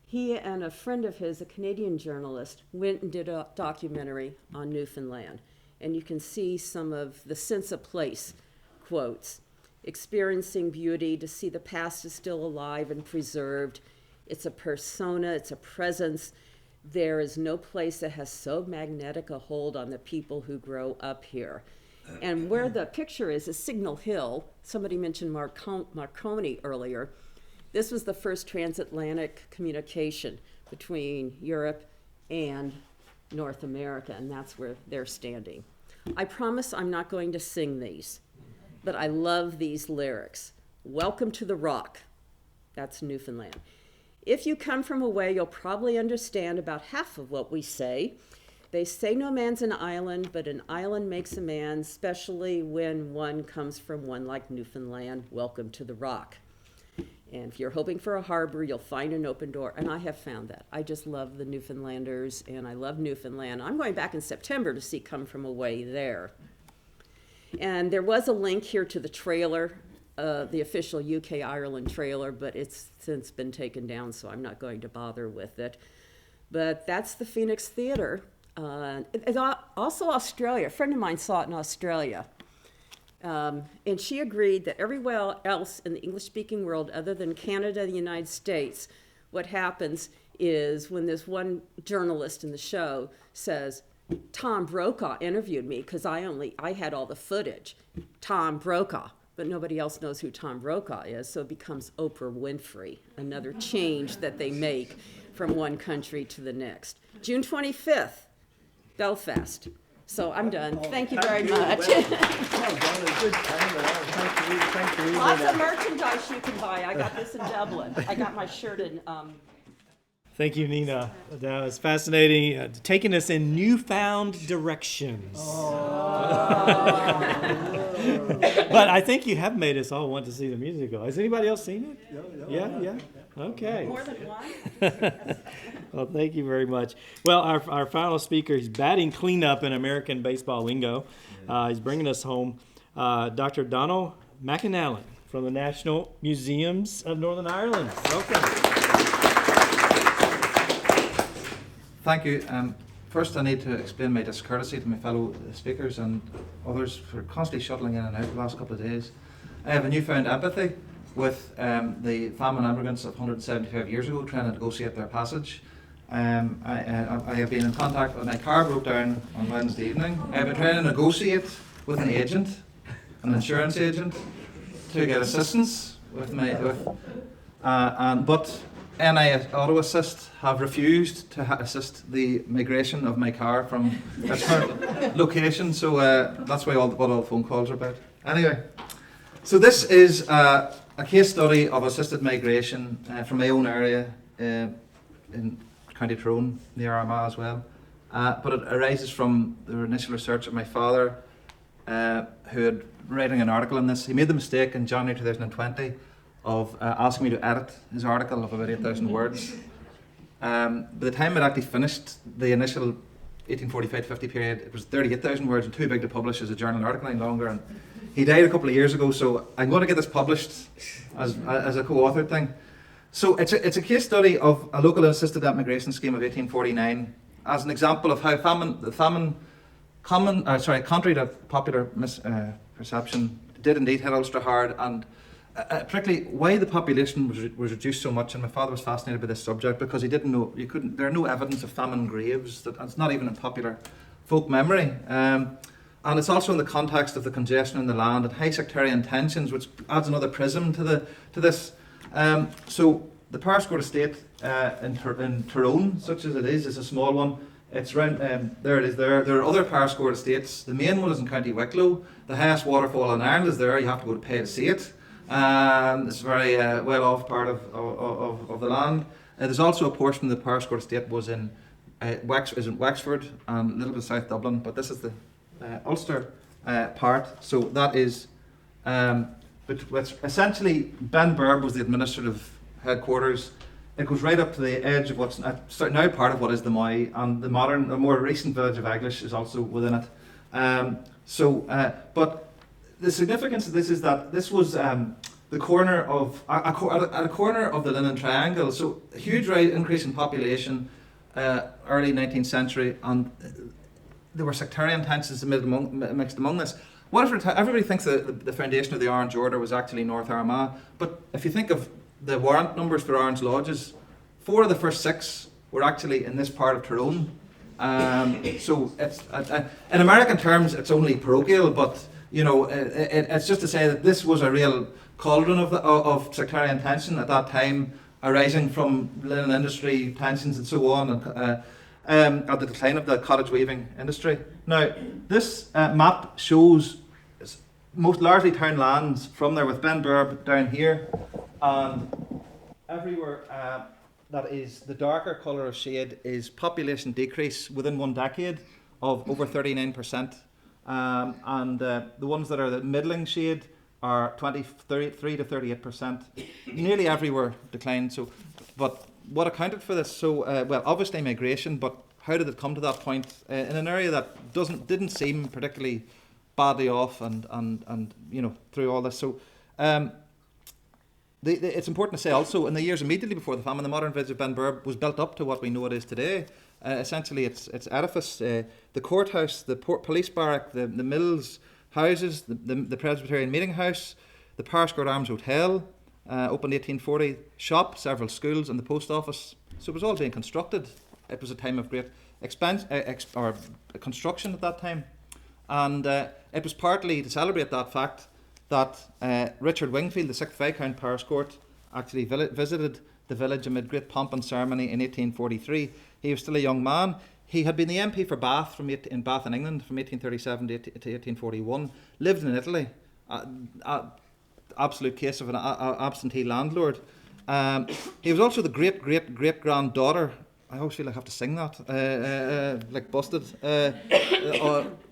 he and a friend of his, a Canadian journalist, went and did a documentary on Newfoundland. And you can see some of the sense of place quotes. Experiencing beauty, to see the past is still alive and preserved. It's a persona, it's a presence. There is no place that has so magnetic a hold on the people who grow up here. And where the picture is Signal Hill. Somebody mentioned Marconi earlier. This was the first transatlantic communication between Europe and North America, and that's where they're standing. I promise I'm not going to sing these, but I love these lyrics. Welcome to the Rock. That's Newfoundland. If you come from away, you'll probably understand about half of what we say. They say no man's an island, but an island makes a man, especially when one comes from one like Newfoundland. Welcome to the Rock. And if you're hoping for a harbor, you'll find an open door. And I have found that. I just love the Newfoundlanders, and I love Newfoundland. I'm going back in September to see Come From Away there. And there was a link here to the trailer, the official UK-Ireland trailer, but it's since been taken down, so I'm not going to bother with it. But that's the Phoenix Theatre. It's also Australia. A friend of mine saw it in Australia. And she agreed that everywhere else in the English-speaking world, other than Canada and the United States, what happens is when this one journalist in the show says, Tom Brokaw interviewed me because I had all the footage. Tom Brokaw, but nobody else knows who Tom Brokaw is, so it becomes Oprah Winfrey, another change that they make from one country to the next. June 25th, Belfast. So I'm done. Thank you very much. Lots of merchandise you can buy. I got this in Dublin. I got my shirt in. Thank you, Nina. That was fascinating, taking us in newfound directions. But I think you have made us all want to see the musical. Has anybody else seen it? Yeah. Okay. More than one? Well, thank you very much. Well, our final speaker is batting cleanup in American baseball lingo. He's bringing us home Dr. Donal McAnallen from the National Museums of Northern Ireland. Welcome. Thank you. First, I need to explain my discourtesy to my fellow speakers and others for constantly shuttling in and out the last couple of days. I have a newfound empathy with the famine immigrants of 175 years ago trying to negotiate their passage. I have been in contact with my car broke down on Wednesday evening. I have been trying to negotiate with an agent, an insurance agent, to get assistance with but NI Auto Assist have refused to assist the migration of my car from its current location, so that's why what all the phone calls are about. Anyway, so this is a case study of assisted migration from my own area in County Tyrone, near Armagh as well. But it arises from the initial research of my father, who had writing an article on this. He made the mistake in January 2020 of asking me to edit his article of about 8,000 words. By the time it actually finished the initial 1845-50 period, it was 38,000 words and too big to publish as a journal article any longer. And he died a couple of years ago, so I'm going to get this published as a co-authored thing. So it's a case study of a local assisted immigration scheme of 1849 as an example of how contrary to popular perception, did indeed hit Ulster hard, and particularly why the population was reduced so much. And my father was fascinated by this subject because he didn't know there are no evidence of famine graves. It's not even in popular folk memory. And it's also in the context of the congestion in the land and high sectarian tensions, which adds another prism to this. So the Powerscourt estate in Tyrone, such as it is a small one. It's around, there it is there. There are other Powerscourt estates. The main one is in County Wicklow. The highest waterfall in Ireland is there. You have to go to pay to see it. It's a very well off part of the land. There's also a portion of the Powerscourt estate was in Wexford and a little bit south Dublin, but this is the Ulster part. So that is, but essentially Benburb was the administrative headquarters. It goes right up to the edge of what's now part of what is the Moy, and the more recent village of Eglish is also within it. But the significance of this is that this was the corner of a corner of the Linen Triangle. So a huge increase in population, early 19th century, and there were sectarian tensions mixed among this. Everybody thinks that the foundation of the Orange Order was actually North Armagh, but if you think of the warrant numbers for Orange Lodges, 4 of the first 6 were actually in this part of Tyrone. So it's in American terms, it's only parochial, but you know, it's just to say that this was a real cauldron of sectarian tension at that time, arising from linen industry tensions and so on, and at the decline of the cottage weaving industry. Now, this map shows most largely town lands from there, with Benburb down here, and everywhere that is the darker colour of shade is population decrease within 1 decade of over 39%. And the ones that are the middling shade are 33 to 38%. Nearly everywhere declined. So, but what accounted for this? So, well, obviously migration, but how did it come to that point in an area that didn't seem particularly badly off, and you know, through all this? So, it's important to say also, in the years immediately before the famine, the modern village of Benburb was built up to what we know it is today. Essentially, its edifice, the courthouse, the police barrack, the mills, houses, the Presbyterian meeting house, the Powerscourt Arms Hotel, opened 1840, shop, several schools, and the post office. So it was all being constructed it was a time of great construction at that time. And it was partly to celebrate that fact that Richard Wingfield, the 6th Viscount Powerscourt, actually visited the village amid great pomp and ceremony in 1843. He was still a young man. He had been the MP for Bath in Bath in England from 1837 to 1841, lived in Italy, absolute case of an absentee landlord. He was also the great-great-great-granddaughter. I always feel like I have to sing that, like busted.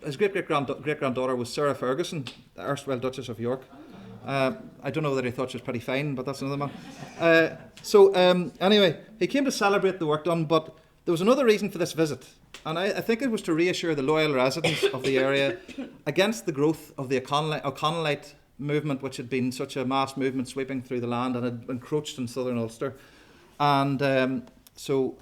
His great-great-granddaughter was Sarah Ferguson, the erstwhile Duchess of York. I don't know whether he thought she was pretty fine, but that's another man. Anyway, he came to celebrate the work done, but there was another reason for this visit, and I think it was to reassure the loyal residents of the area against the growth of the O'Connellite movement, which had been such a mass movement sweeping through the land and had encroached in southern Ulster. And so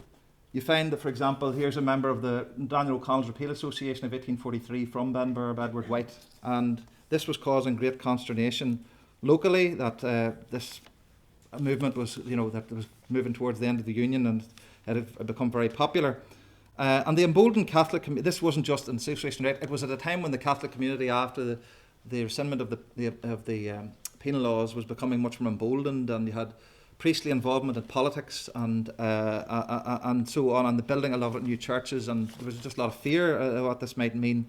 you find that, for example, here's a member of the Daniel O'Connell's Repeal Association of 1843 from Benburb, Edward White, and this was causing great consternation locally that this movement was, that was moving towards the end of the Union and it had become very popular. And the emboldened Catholic community, this wasn't just in Association Right, it was at a time when the Catholic community, after the rescindment of the penal laws, was becoming much more emboldened, and you had priestly involvement in politics and so on, and the building a lot of new churches, and there was just a lot of fear of what this might mean.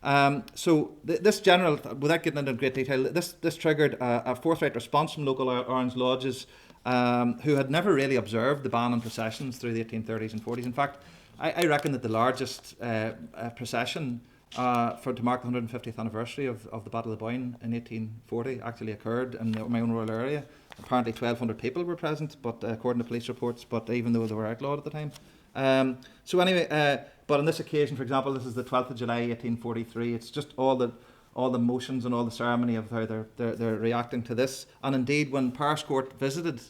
This general, without getting into great detail, this triggered a forthright response from local Orange lodges who had never really observed the ban on processions through the 1830s and 40s. In fact, I reckon that the largest procession to mark the 150th anniversary of the Battle of the Boyne in 1840 actually occurred in my own rural area. Apparently 1,200 people were present, but according to police reports, but even though they were outlawed at the time. But on this occasion, for example, this is the 12th of July 1843. It's just all the motions and all the ceremony of how they're reacting to this. And indeed, when Powerscourt visited,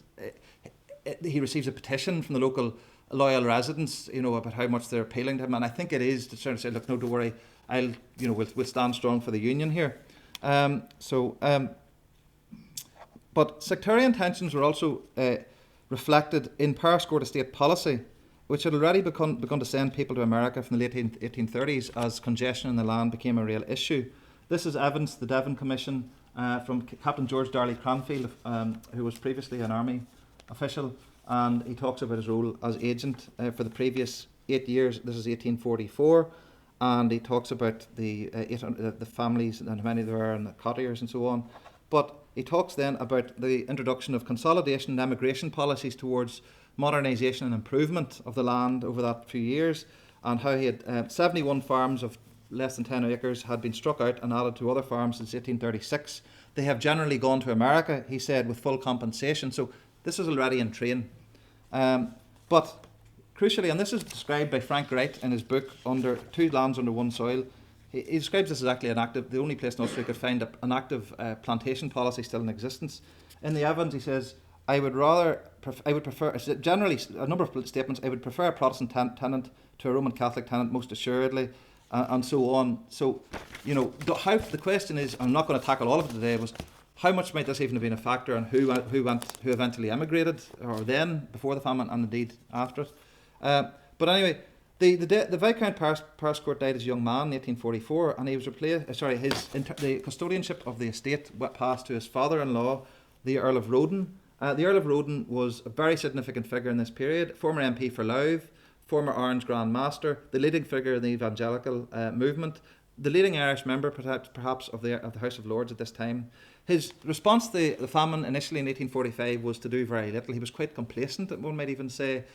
he receives a petition from the local loyal residents, about how much they're appealing to him. And I think it is to sort of say, look, no, don't worry, we'll stand strong for the Union here. But sectarian tensions were also reflected in Powerscourt estate policy, which had already begun to send people to America from the late 1830s as congestion in the land became a real issue. This is evidence the Devon Commission from Captain George Darley Cranfield, who was previously an army official, and he talks about his role as agent for the previous 8 years. This is 1844, and he talks about the families and how many there are and the cottiers and so on. But he talks then about the introduction of consolidation and emigration policies towards modernisation and improvement of the land over that few years, and how he had 71 farms of less than 10 acres had been struck out and added to other farms since 1836. They have generally gone to America, he said, with full compensation. So this is already in train. But crucially, and this is described by Frank Wright in his book, Under Two Lands Under One Soil, he describes this as actually the only place in Ulster you could find an active plantation policy still in existence. In the Evans, he says, I would prefer, generally, a number of statements, I would prefer a Protestant tenant to a Roman Catholic tenant, most assuredly, and so on. So, the question is, I'm not going to tackle all of it today, was how much might this even have been a factor in who eventually emigrated, or then, before the famine, and indeed after it. But anyway, the Viscount Powerscourt died as a young man in 1844, and he was replaced. The custodianship of the estate passed to his father-in-law, the Earl of Roden. The Earl of Roden was a very significant figure in this period, former MP for Louth, former Orange Grand Master, the leading figure in the evangelical movement, the leading Irish member perhaps of the House of Lords at this time. His response to the famine initially in 1845 was to do very little. He was quite complacent, one might even say.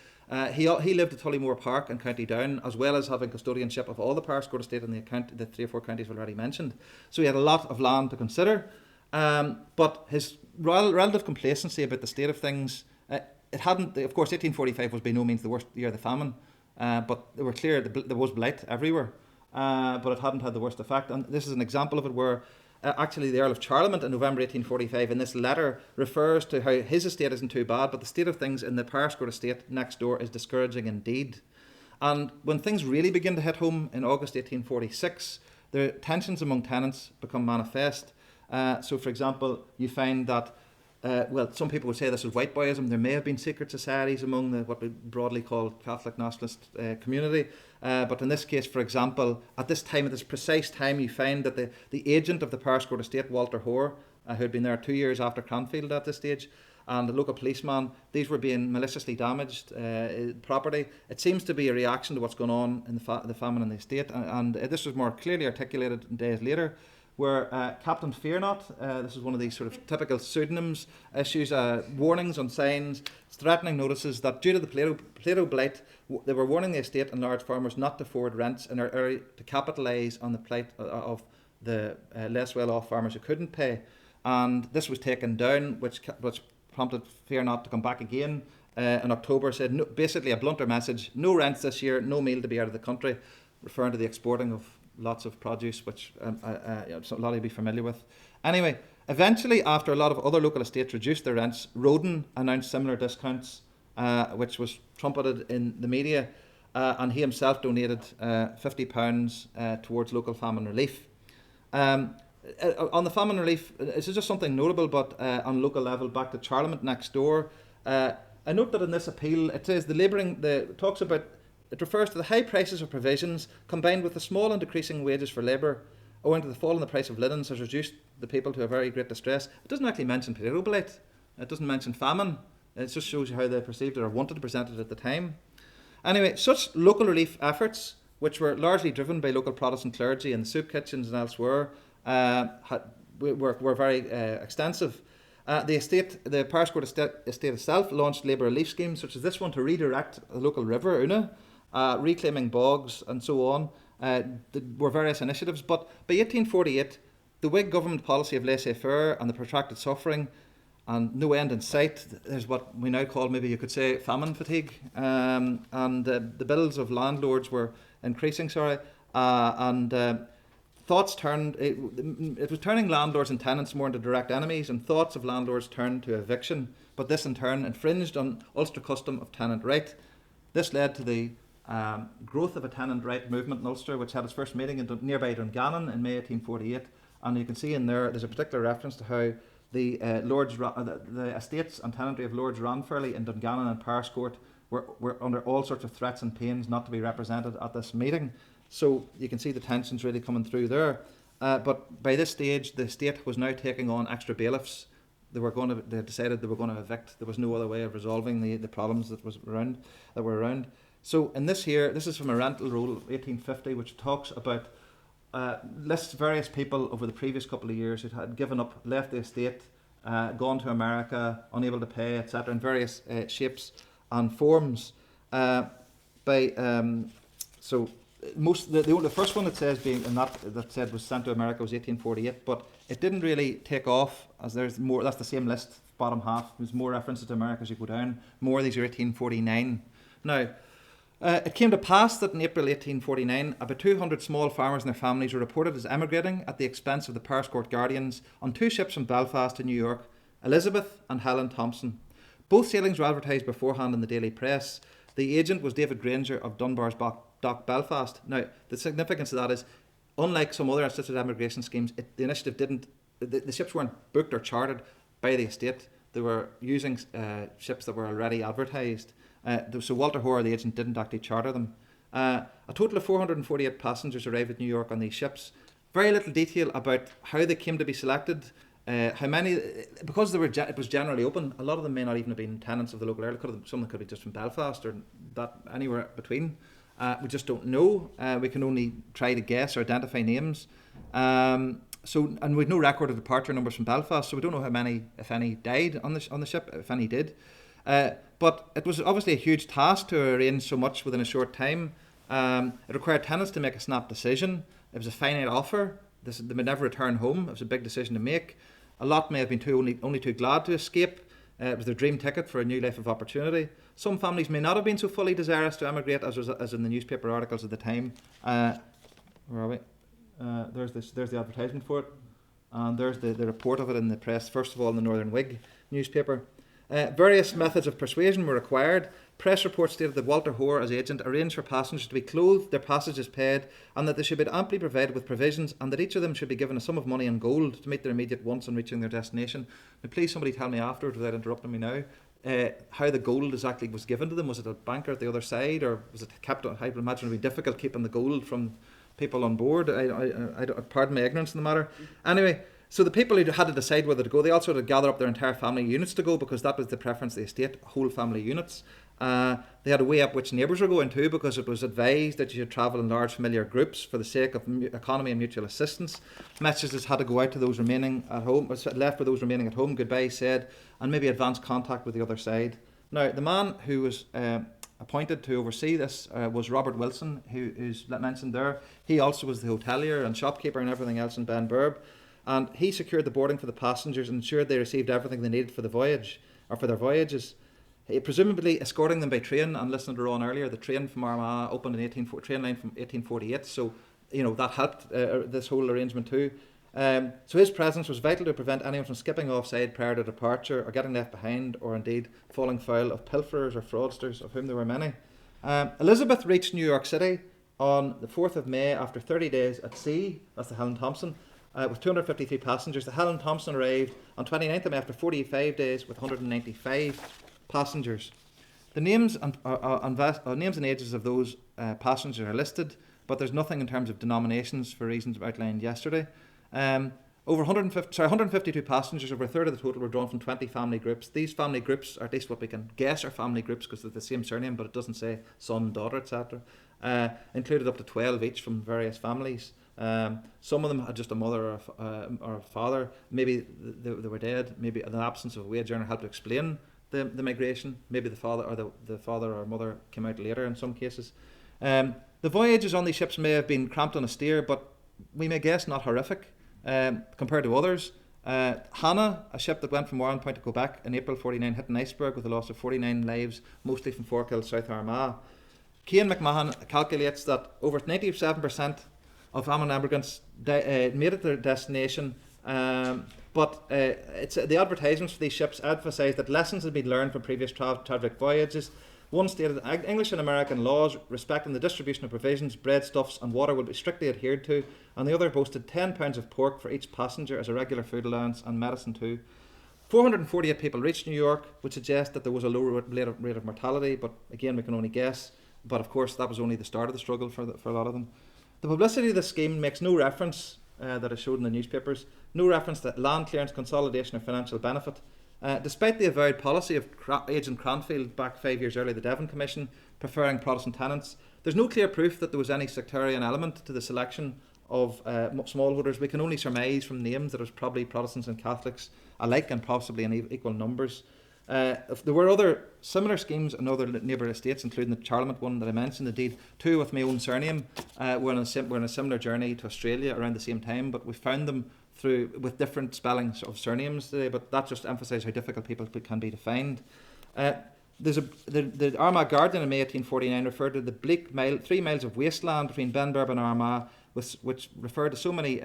He lived at Tullymore Park in County Down, as well as having custodianship of all the Powerscourt estate in the 3 or 4 counties we've already mentioned. So he had a lot of land to consider. But his relative complacency about the state of things, it hadn't, of course 1845 was by no means the worst year of the famine, but they were clear there was blight everywhere, but it hadn't had the worst effect. And this is an example of it where actually the Earl of Charlemont in November 1845 in this letter refers to how his estate isn't too bad, but the state of things in the Powerscourt estate next door is discouraging indeed. And when things really begin to hit home in August 1846, the tensions among tenants become manifest. So, for example, you find that well, some people would say this is white boyism. There may have been secret societies among the what we broadly call Catholic nationalist community. But in this case, for example, at this precise time, you find that the agent of the Powerscourt estate, Walter Hoare, who had been there 2 years after Cranfield at this stage, and the local policeman, these were being maliciously damaged property. It seems to be a reaction to what's going on in the famine in the estate, and this was more clearly articulated days later, where Captain Fear Not, this is one of these sort of typical pseudonyms, issues warnings on signs, threatening notices that due to the Plato blight, they were warning the estate and large farmers not to forward rents in their area to capitalise on the plight of the less well-off farmers who couldn't pay. And this was taken down, which prompted Fear Not to come back again in October, said no, basically a blunter message: no rents this year, no meal to be out of the country, referring to the exporting of lots of produce, which a lot of you will be familiar with. Anyway, eventually, after a lot of other local estates reduced their rents, Roden announced similar discounts, which was trumpeted in the media, and he himself donated £50 towards local famine relief. On the famine relief, this is just something notable, but on local level, back to Parliament next door, I note that in this appeal, it says it refers to the high prices of provisions combined with the small and decreasing wages for labour owing to the fall in the price of linens has reduced the people to a very great distress. It doesn't actually mention potato blight. It doesn't mention famine. It just shows you how they perceived it or wanted to present it at the time. Anyway, such local relief efforts, which were largely driven by local Protestant clergy in the soup kitchens and elsewhere, were very extensive. The Powerscourt estate itself launched labour relief schemes such as this one to redirect the local river, Una, reclaiming bogs and so on. There were various initiatives, but by 1848, the Whig government policy of laissez-faire and the protracted suffering and no end in sight, there's what we now call, maybe you could say, famine fatigue, and the bills of landlords were increasing, thoughts turned, it was turning landlords and tenants more into direct enemies, and thoughts of landlords turned to eviction, but this in turn infringed on Ulster custom of tenant right. This led to the growth of a tenant right movement in Ulster, which had its first meeting in nearby Dungannon in May 1848, and you can see in there's a particular reference to how the estates and tenantry of Lords Ranfurly in Dungannon and Powerscourt were under all sorts of threats and pains not to be represented at this meeting. So you can see the tensions really coming through there. But by this stage, the state was now taking on extra bailiffs. They decided they were going to evict. There was no other way of resolving the problems that were around. So in this here, this is from a rental roll of 1850, which talks about lists various people over the previous couple of years who had given up, left the estate, gone to America, unable to pay, etc., in various shapes and forms. The first one it says that said was sent to America was 1848, but it didn't really take off, as there's more. That's the same list, bottom half. There's more references to America as you go down. More of these are 1849. Now, it came to pass that in April 1849, about 200 small farmers and their families were reported as emigrating at the expense of the Powerscourt Guardians on 2 ships from Belfast to New York, Elizabeth and Helen Thompson. Both sailings were advertised beforehand in the daily press. The agent was David Granger of Dunbar's Dock, Belfast. Now, the significance of that is, unlike some other assisted emigration schemes, the initiative didn't. The ships weren't booked or chartered by the estate. They were using ships that were already advertised. So Walter Hoare, the agent, didn't actually charter them. A total of 448 passengers arrived at New York on these ships. Very little detail about how they came to be selected. How many, because it was generally open, a lot of them may not even have been tenants of the local area. Some of them could be just from Belfast or that anywhere between. We just don't know. We can only try to guess or identify names. And we've no record of departure numbers from Belfast, so we don't know how many, if any, died on the ship, if any did. But it was obviously a huge task to arrange so much within a short time. It required tenants to make a snap decision. It was a finite offer. They would never return home. It was a big decision to make. A lot may have been only too glad to escape. It was their dream ticket for a new life of opportunity. Some families may not have been so fully desirous to emigrate as in the newspaper articles at the time. Where are we? There's the advertisement for it. And there's the report of it in the press, first of all in the Northern Whig newspaper. Various methods of persuasion were required. Press reports stated that Walter Hoare, as agent, arranged for passengers to be clothed, their passages paid, and that they should be amply provided with provisions, and that each of them should be given a sum of money in gold to meet their immediate wants on reaching their destination. Now, please somebody tell me afterwards, without interrupting me now, how the gold exactly was given to them. Was it a banker at the other side, or was it kept? I would imagine it would be difficult keeping the gold from people on board. I pardon my ignorance in the matter. Anyway, so the people who had to decide whether to go, they also had to gather up their entire family units to go, because that was the preference of the estate, whole family units. They had to weigh up which neighbours were going too, because it was advised that you should travel in large familiar groups for the sake of economy and mutual assistance. Messages had to go out to those remaining at home, left with those remaining at home, goodbye said, and maybe advance contact with the other side. Now, the man who was appointed to oversee this was Robert Wilson, who's mentioned there. He also was the hotelier and shopkeeper and everything else in Benburb, and he secured the boarding for the passengers and ensured they received everything they needed for the voyage, or for their voyages. Presumably escorting them by train, and listening to Ron earlier, the train from Armagh opened in train line from 1848, so that helped this whole arrangement too. So his presence was vital to prevent anyone from skipping offside prior to departure, or getting left behind, or indeed falling foul of pilferers or fraudsters, of whom there were many. Elizabeth reached New York City on the 4th of May after 30 days at sea. That's the Helen Thompson, with 253 passengers. The Helen Thompson arrived on 29th of May after 45 days with 195 passengers. The names and ages of those passengers are listed, but there's nothing in terms of denominations for reasons outlined yesterday. Over 152 passengers, over a third of the total, were drawn from 20 family groups. These family groups, or at least what we can guess are family groups because they're the same surname, but it doesn't say son, daughter, etc. Included up to 12 each from various families. Some of them had just a mother or a father. Maybe they were dead. Maybe the absence of a wage earner helped to explain the migration. Maybe the father or mother came out later in some cases. The voyages on these ships may have been cramped on a steer, but we may guess not horrific compared to others. Hannah, a ship that went from Warren Point to Quebec in April 49, hit an iceberg with a loss of 49 lives, mostly from Forkill, South Armagh. Cian McMahon calculates that over 97% of Amman emigrants made it to their destination, but the advertisements for these ships emphasised that lessons had been learned from previous tragic voyages. One stated that English and American laws respecting the distribution of provisions, breadstuffs and water will be strictly adhered to, and the other boasted 10 pounds of pork for each passenger as a regular food allowance, and medicine too. 448 people reached New York, which suggests that there was a low rate of mortality, but again we can only guess. But of course that was only the start of the struggle for a lot of them. The publicity of the scheme makes no reference, that is showed in the newspapers, no reference to land clearance, consolidation or financial benefit. Despite the avowed policy of Agent Cranfield back 5 years earlier, the Devon Commission, preferring Protestant tenants, there's no clear proof that there was any sectarian element to the selection of smallholders. We can only surmise from names that it was probably Protestants and Catholics alike, and possibly in equal numbers. If there were other similar schemes in other neighbouring estates, including the Charlemont one that I mentioned, indeed two with my own surname, were on a similar journey to Australia around the same time, but we found them with different spellings of surnames today, but that just emphasises how difficult people can be to find. The Armagh Guardian in May 1849 referred to the bleak 3 miles of wasteland between Benburb and Armagh, which referred to so many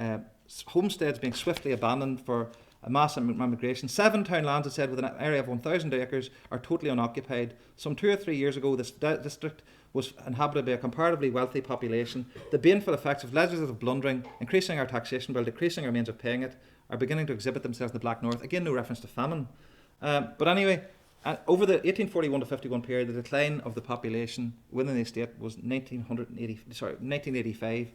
homesteads being swiftly abandoned for a mass immigration. 7 town lands, it said, with an area of 1,000 acres are totally unoccupied. Some 2 or 3 years ago, this district was inhabited by a comparatively wealthy population. The baneful effects of legislative blundering, increasing our taxation bill, decreasing our means of paying it, are beginning to exhibit themselves in the Black North. Again, no reference to famine. But anyway, over the 1841 to 51 period, the decline of the population within the estate was 1985.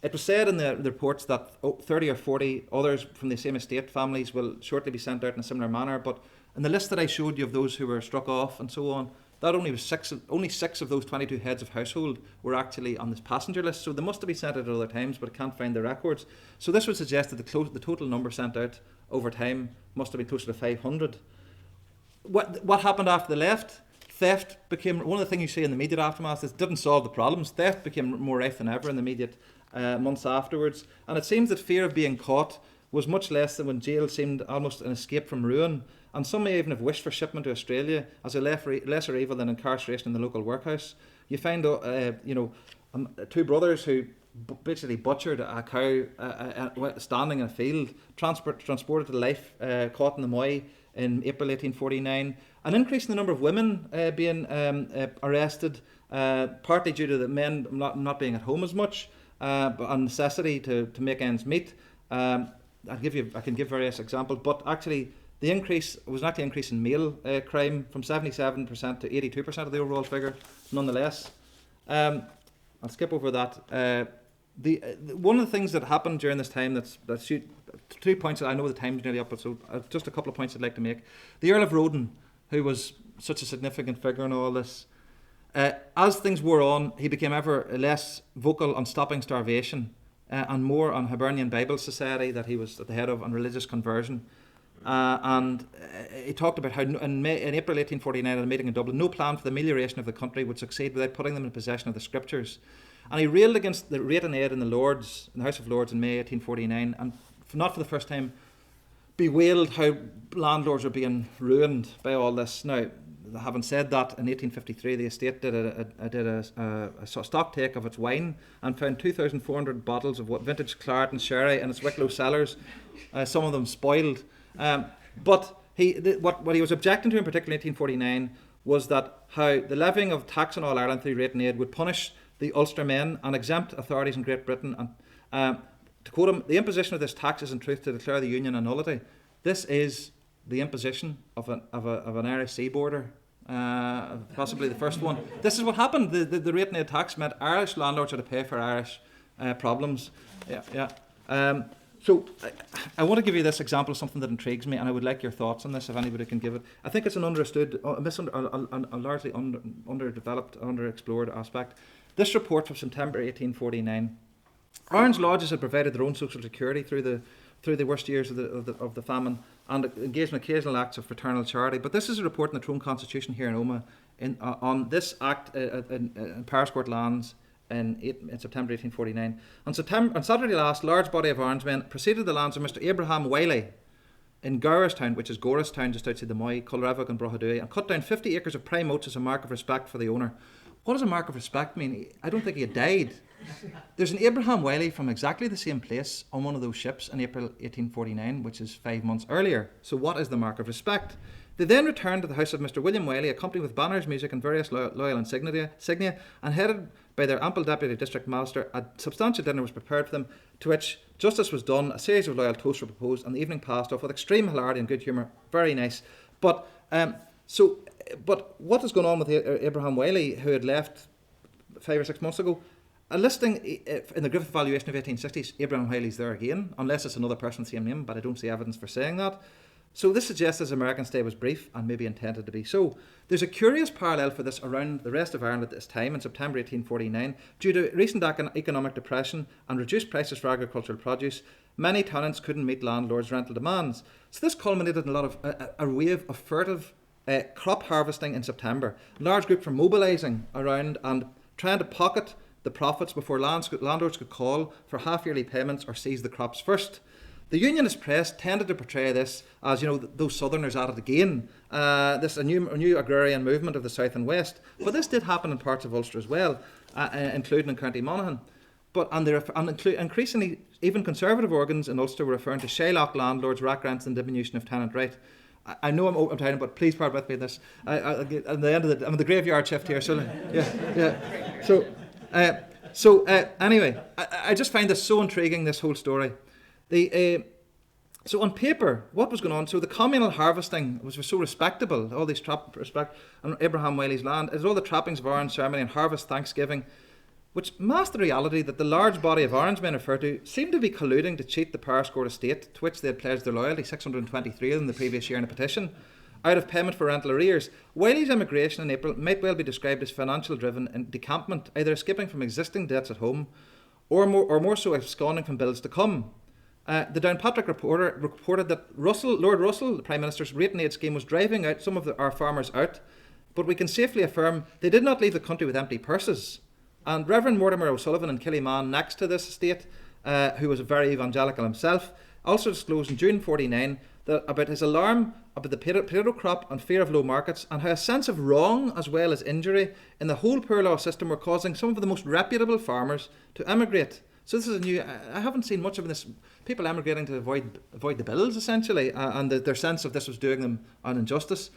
It was said in the reports that 30 or 40 others from the same estate families will shortly be sent out in a similar manner, but in the list that I showed you of those who were struck off and so on, that only 6 of those 22 heads of household were actually on this passenger list, so they must have been sent out at other times, but I can't find the records. So this would suggest that the total number sent out over time must have been closer to 500. What happened after they left? Theft became one of the things you see in the immediate aftermath. This didn't solve the problems. Theft became more rife than ever in the immediate months afterwards, and it seems that fear of being caught was much less than when jail seemed almost an escape from ruin, and some may even have wished for shipment to Australia as a lesser evil than incarceration in the local workhouse. You find 2 brothers who basically butchered a cow standing in a field, transported to life, caught in the Moy in April 1849. An increase in the number of women being arrested, partly due to the men not being at home as much, but a necessity to make ends meet. I can give various examples, but actually the increase was not the increase in male crime from 77% to 82% of the overall figure, nonetheless. I'll skip over that. One of the things that happened during this time, that's 2 points that I know the time's nearly up, but so just a couple of points I'd like to make. The Earl of Roden, who was such a significant figure in all this, as things wore on, he became ever less vocal on stopping starvation and more on Hibernian Bible Society that he was at the head of, and religious conversion. And he talked about how in April 1849 at a meeting in Dublin, no plan for the amelioration of the country would succeed without putting them in possession of the Scriptures. And he railed against the rate and aid in the House of Lords in May 1849, and not for the first time bewailed how landlords were being ruined by all this. Now, having said that, in 1853 the estate did a stock take of its wine and found 2,400 bottles of vintage claret and sherry in its Wicklow cellars, some of them spoiled. But what he was objecting to in particular in 1849 was that how the levying of tax on all Ireland through rate and aid would punish the Ulster men and exempt authorities in Great Britain. And to quote him, the imposition of this tax is in truth to declare the Union a nullity. This is the imposition of an Irish seaboarder, possibly the first one. This is what happened. The rate and aid tax meant Irish landlords had to pay for Irish problems. So I want to give you this example of something that intrigues me, and I would like your thoughts on this if anybody can give it. I think it's an understood, a largely underdeveloped, underexplored aspect. This report from September 1849. Orange lodges had provided their own social security through the worst years of the famine and engaged in occasional acts of fraternal charity. But this is a report in the Tyrone Constitution here in Omagh on this act in Powerscourt lands in September 1849. On Saturday last, large body of Orangemen proceeded the lands of Mr. Abraham Wiley in Gowerstown, which is Gorastown just outside the Moy, Colrevok and Brohadui, and cut down 50 acres of prime oats as a mark of respect for the owner. What does a mark of respect mean? I don't think he had died. There's an Abraham Wiley from exactly the same place on one of those ships in April 1849, which is 5 months earlier. So what is the mark of respect? They then returned to the house of Mr. William Wiley, accompanied with banners, music and various loyal insignia, and headed by their ample deputy district master. A substantial dinner was prepared for them, to which justice was done, a series of loyal toasts were proposed, and the evening passed off with extreme hilarity and good humour. Very nice. But what is going on with Abraham Wiley, who had left 5 or 6 months ago? A listing in the Griffith Valuation of 1860s, Abraham Wiley's there again, unless it's another person with the same name, but I don't see evidence for saying that. So this suggests his American stay was brief and maybe intended to be so. There's a curious parallel for this around the rest of Ireland at this time in September 1849. Due to recent economic depression and reduced prices for agricultural produce, many tenants couldn't meet landlords' rental demands. So this culminated in a lot of a wave of furtive crop harvesting in September. Large groups were mobilising around and trying to pocket the profits before landlords could call for half-yearly payments or seize the crops first. The Unionist press tended to portray this as, those Southerners at it again, a new agrarian movement of the South and West. But this did happen in parts of Ulster as well, including in County Monaghan. Increasingly, even conservative organs in Ulster were referring to Shylock landlords, rack rents and diminution of tenant right. I know I'm tired, but please bear with me in this. At the end of I'm the graveyard shift here, so yeah. Anyway, I just find this so intriguing, this whole story. So on paper, what was going on? So the communal harvesting was so respectable, all these respect on Abraham Wiley's land, it was all the trappings of Orange ceremony and harvest thanksgiving, which masked the reality that the large body of Orangemen referred to seemed to be colluding to cheat the Powerscourt estate, to which they had pledged their loyalty, 623 of them the previous year in a petition, out of payment for rental arrears. Wiley's emigration in April might well be described as financial driven and decampment, either escaping from existing debts at home or more so absconding from bills to come. The Downpatrick reported that Lord Russell, the Prime Minister's rate and aid scheme, was driving out some of our farmers out, but we can safely affirm they did not leave the country with empty purses. And Reverend Mortimer O'Sullivan in Killyman, next to this estate, who was very evangelical himself, also disclosed in June 1949 about his alarm about the potato crop and fear of low markets, and how a sense of wrong as well as injury in the whole poor law system were causing some of the most reputable farmers to emigrate. So this is a new. I haven't seen much of this. People emigrating to avoid the bills, essentially, and their sense of this was doing them an injustice.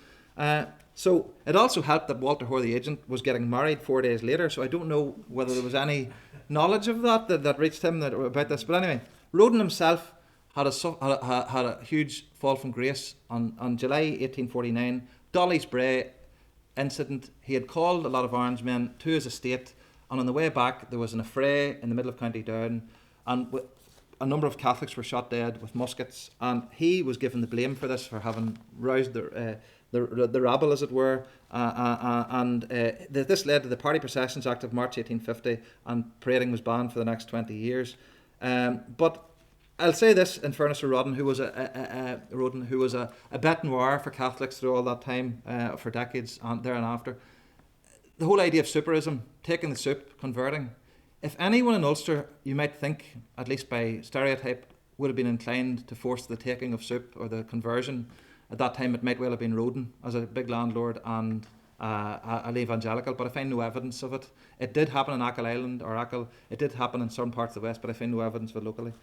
So it also helped that Walter Hoare, the agent, was getting married 4 days later. So I don't know whether there was any knowledge of that reached him about this. But anyway, Roden himself had a huge fall from grace on July 1849. Dolly's Bray incident. He had called a lot of Orangemen to his estate, and on the way back there was an affray in the middle of County Down, and a number of Catholics were shot dead with muskets, and he was given the blame for this, for having roused the rabble, as it were, this led to the Party Processions Act of March 1850, and parading was banned for the next 20 years. But I'll say this in fairness to Roden, who was a bête noire for Catholics through all that time, for decades and there and after. The whole idea of superism, taking the soup, converting. If anyone in Ulster, you might think, at least by stereotype, would have been inclined to force the taking of soup or the conversion, at that time it might well have been Roden as a big landlord and an evangelical, but I find no evidence of it. It did happen in Achill Island, or Achill. It did happen in some parts of the West, but I find no evidence of it locally.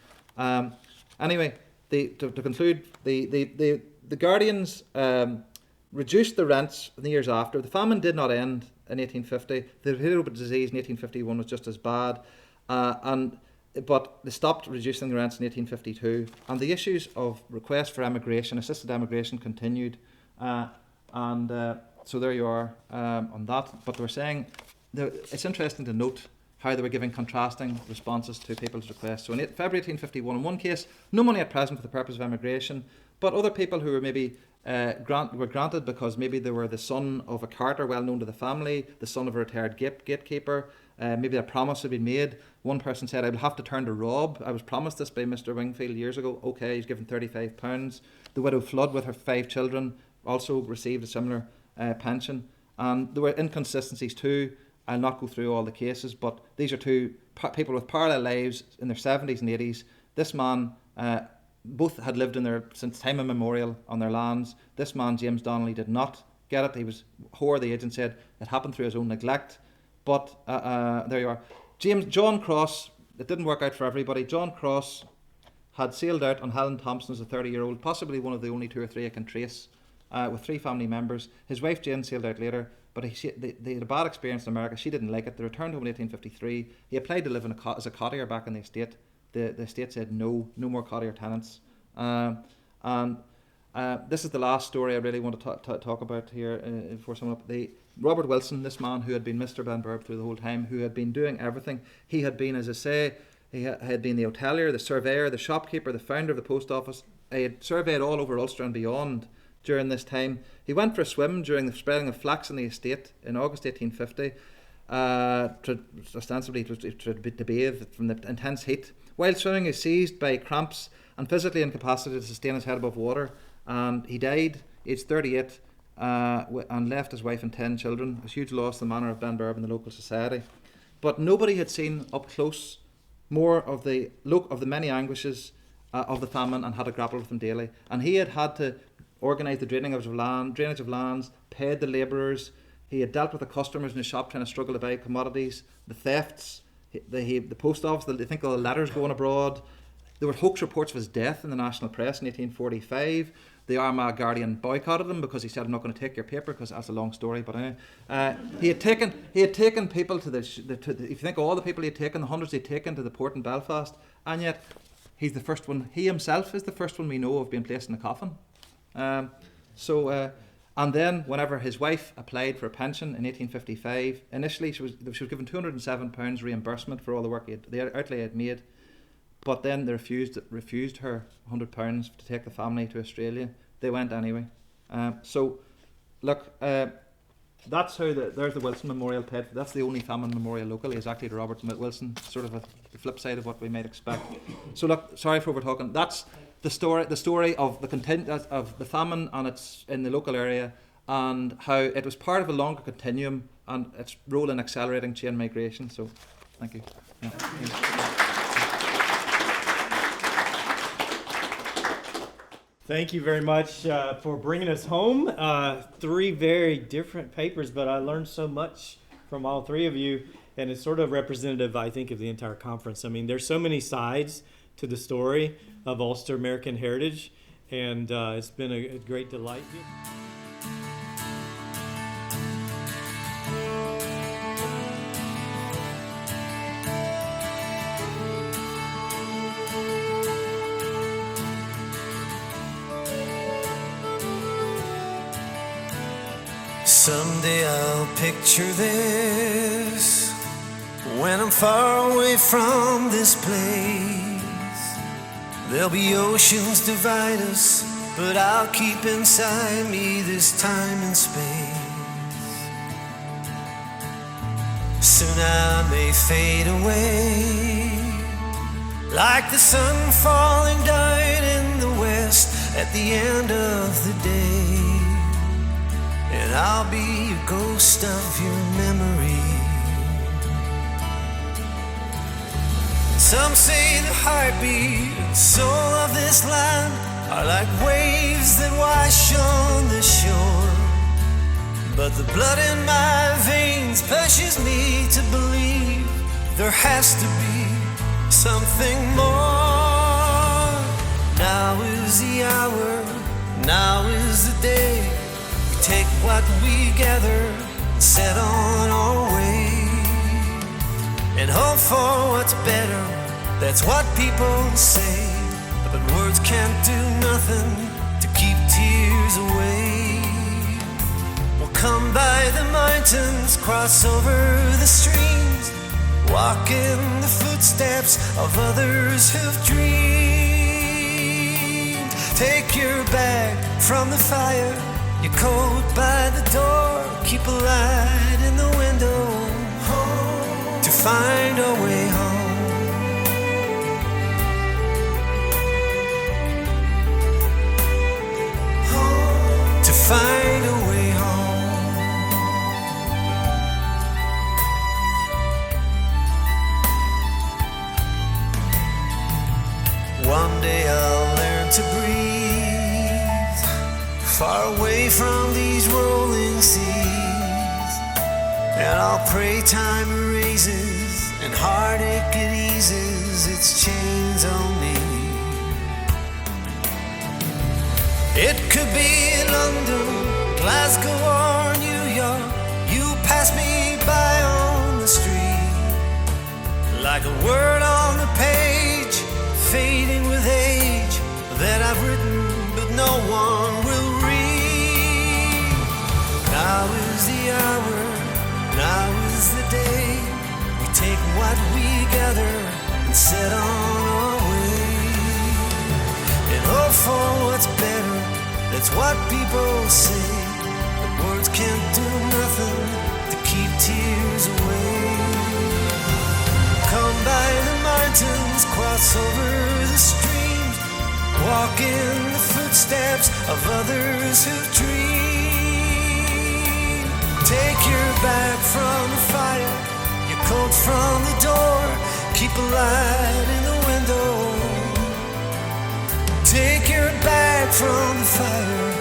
Anyway, to conclude, the Guardians reduced the rents in the years after. The famine did not end in 1850. The hero disease in 1851 was just as bad, but they stopped reducing the rents in 1852. And the issues of requests for emigration, assisted emigration, continued. So there you are on that. But they were saying, it's interesting to note how they were giving contrasting responses to people's requests. So in February 1851, in one case, no money at present for the purpose of emigration, but other people who were maybe were granted because maybe they were the son of a carter well known to the family, the son of a retired gatekeeper, maybe a promise had been made. One person said, I will have to turn to Rob. I was promised this by Mr. Wingfield years ago. Okay, he's given £35. The widow Flood with her 5 children also received a similar pension. And there were inconsistencies too. I'll not go through all the cases, but these are two people with parallel lives in their 70s and 80s. This man, both had lived in there since time immemorial on their lands. This man, James Donal, did not get it. He was Hoare, the agent, said it happened through his own neglect. But there you are. John Cross, it didn't work out for everybody. John Cross had sailed out on Helen Thompson as a 30-year-old, possibly one of the only 2 or 3 I can trace, with 3 family members. His wife Jane sailed out later, but they had a bad experience in America. She didn't like it. They returned home in 1853. He applied to live as a cottier back in the estate. The estate said no more cottier tenants. This is the last story I really want to talk about here before someone up. Robert Wilson, this man who had been Mr. Benburb through the whole time, who had been doing everything. He had been, as I say, he had been the hotelier, the surveyor, the shopkeeper, the founder of the post office. He had surveyed all over Ulster and beyond during this time. He went for a swim during the spreading of flax in the estate in August 1850. Ostensibly to bathe from the intense heat. While swimming, he was seized by cramps and physically incapacitated to sustain his head above water. And he died, aged 38, and left his wife and 10 children. It was a huge loss to the manor of Benburb and the local society. But nobody had seen up close more of the many anguishes of the famine and had to grapple with them daily. And he had to organise the drainage of lands, paid the labourers. He had dealt with the customers in his shop trying to struggle to buy commodities, the thefts, the post office, they think all the letters going abroad. There were hoax reports of his death in the national press in 1845. The Armagh Guardian boycotted him because he said, I'm not going to take your paper, because that's a long story. But anyway, he had taken people to if you think of all the people he had taken, the hundreds he had taken to the port in Belfast, and yet he's the first one. He himself is the first one we know of being placed in a coffin. And then, whenever his wife applied for a pension in 1855, initially she was given £207 reimbursement for all the work the outlay he had made. But then they refused her £100 to take the family to Australia. They went anyway. That's how there's the Wilson Memorial paid. That's the only famine memorial locally, is actually to Robert Wilson, sort of the flip side of what we might expect. So look, sorry for over talking. That's the story of the famine and its in the local area, and how it was part of a longer continuum and its role in accelerating chain migration. So, thank you. Yeah. Thank you very much for bringing us home. 3 very different papers, but I learned so much from all 3 of you. and it's sort of representative, I think, of the entire conference. I mean, there's so many sides to the story of Ulster American heritage, and it's been a great delight. Someday I'll picture this when I'm far away from this place. There'll be oceans divide us, but I'll keep inside me this time and space. Soon I may fade away, like the sun falling down in the west at the end of the day. And I'll be a ghost of your memory. Some say the heartbeat and soul of this land are like waves that wash on the shore. But the blood in my veins pushes me to believe there has to be something more. Now is the hour, now is the day. Take what we gather, set on our way, and hope for what's better. That's what people say, but words can't do nothing to keep tears away. We'll come by the mountains, cross over the streams, walk in the footsteps of others who've dreamed. Take your bag from the fire, your coat by the door, keep a light in the window, home, to find our way home. Home, to find a way home. One day I'll learn to breathe, far away from these rolling seas, and I'll pray time erases and heartache it eases its chains on me. It could be London, Glasgow or New York. You pass me by on the street, like a word on the page, fading with age, that I've written but no one will read. Now is the hour, now is the day. We take what we gather and set on our way, and hope for what's better. That's what people say, but words can't do nothing to keep tears away. Come by the mountains, cross over the streams, walk in the footsteps of others who've dreamed. Take your bag from the fire, your coat from the door, keep a light in the window. Take your bag from the fire,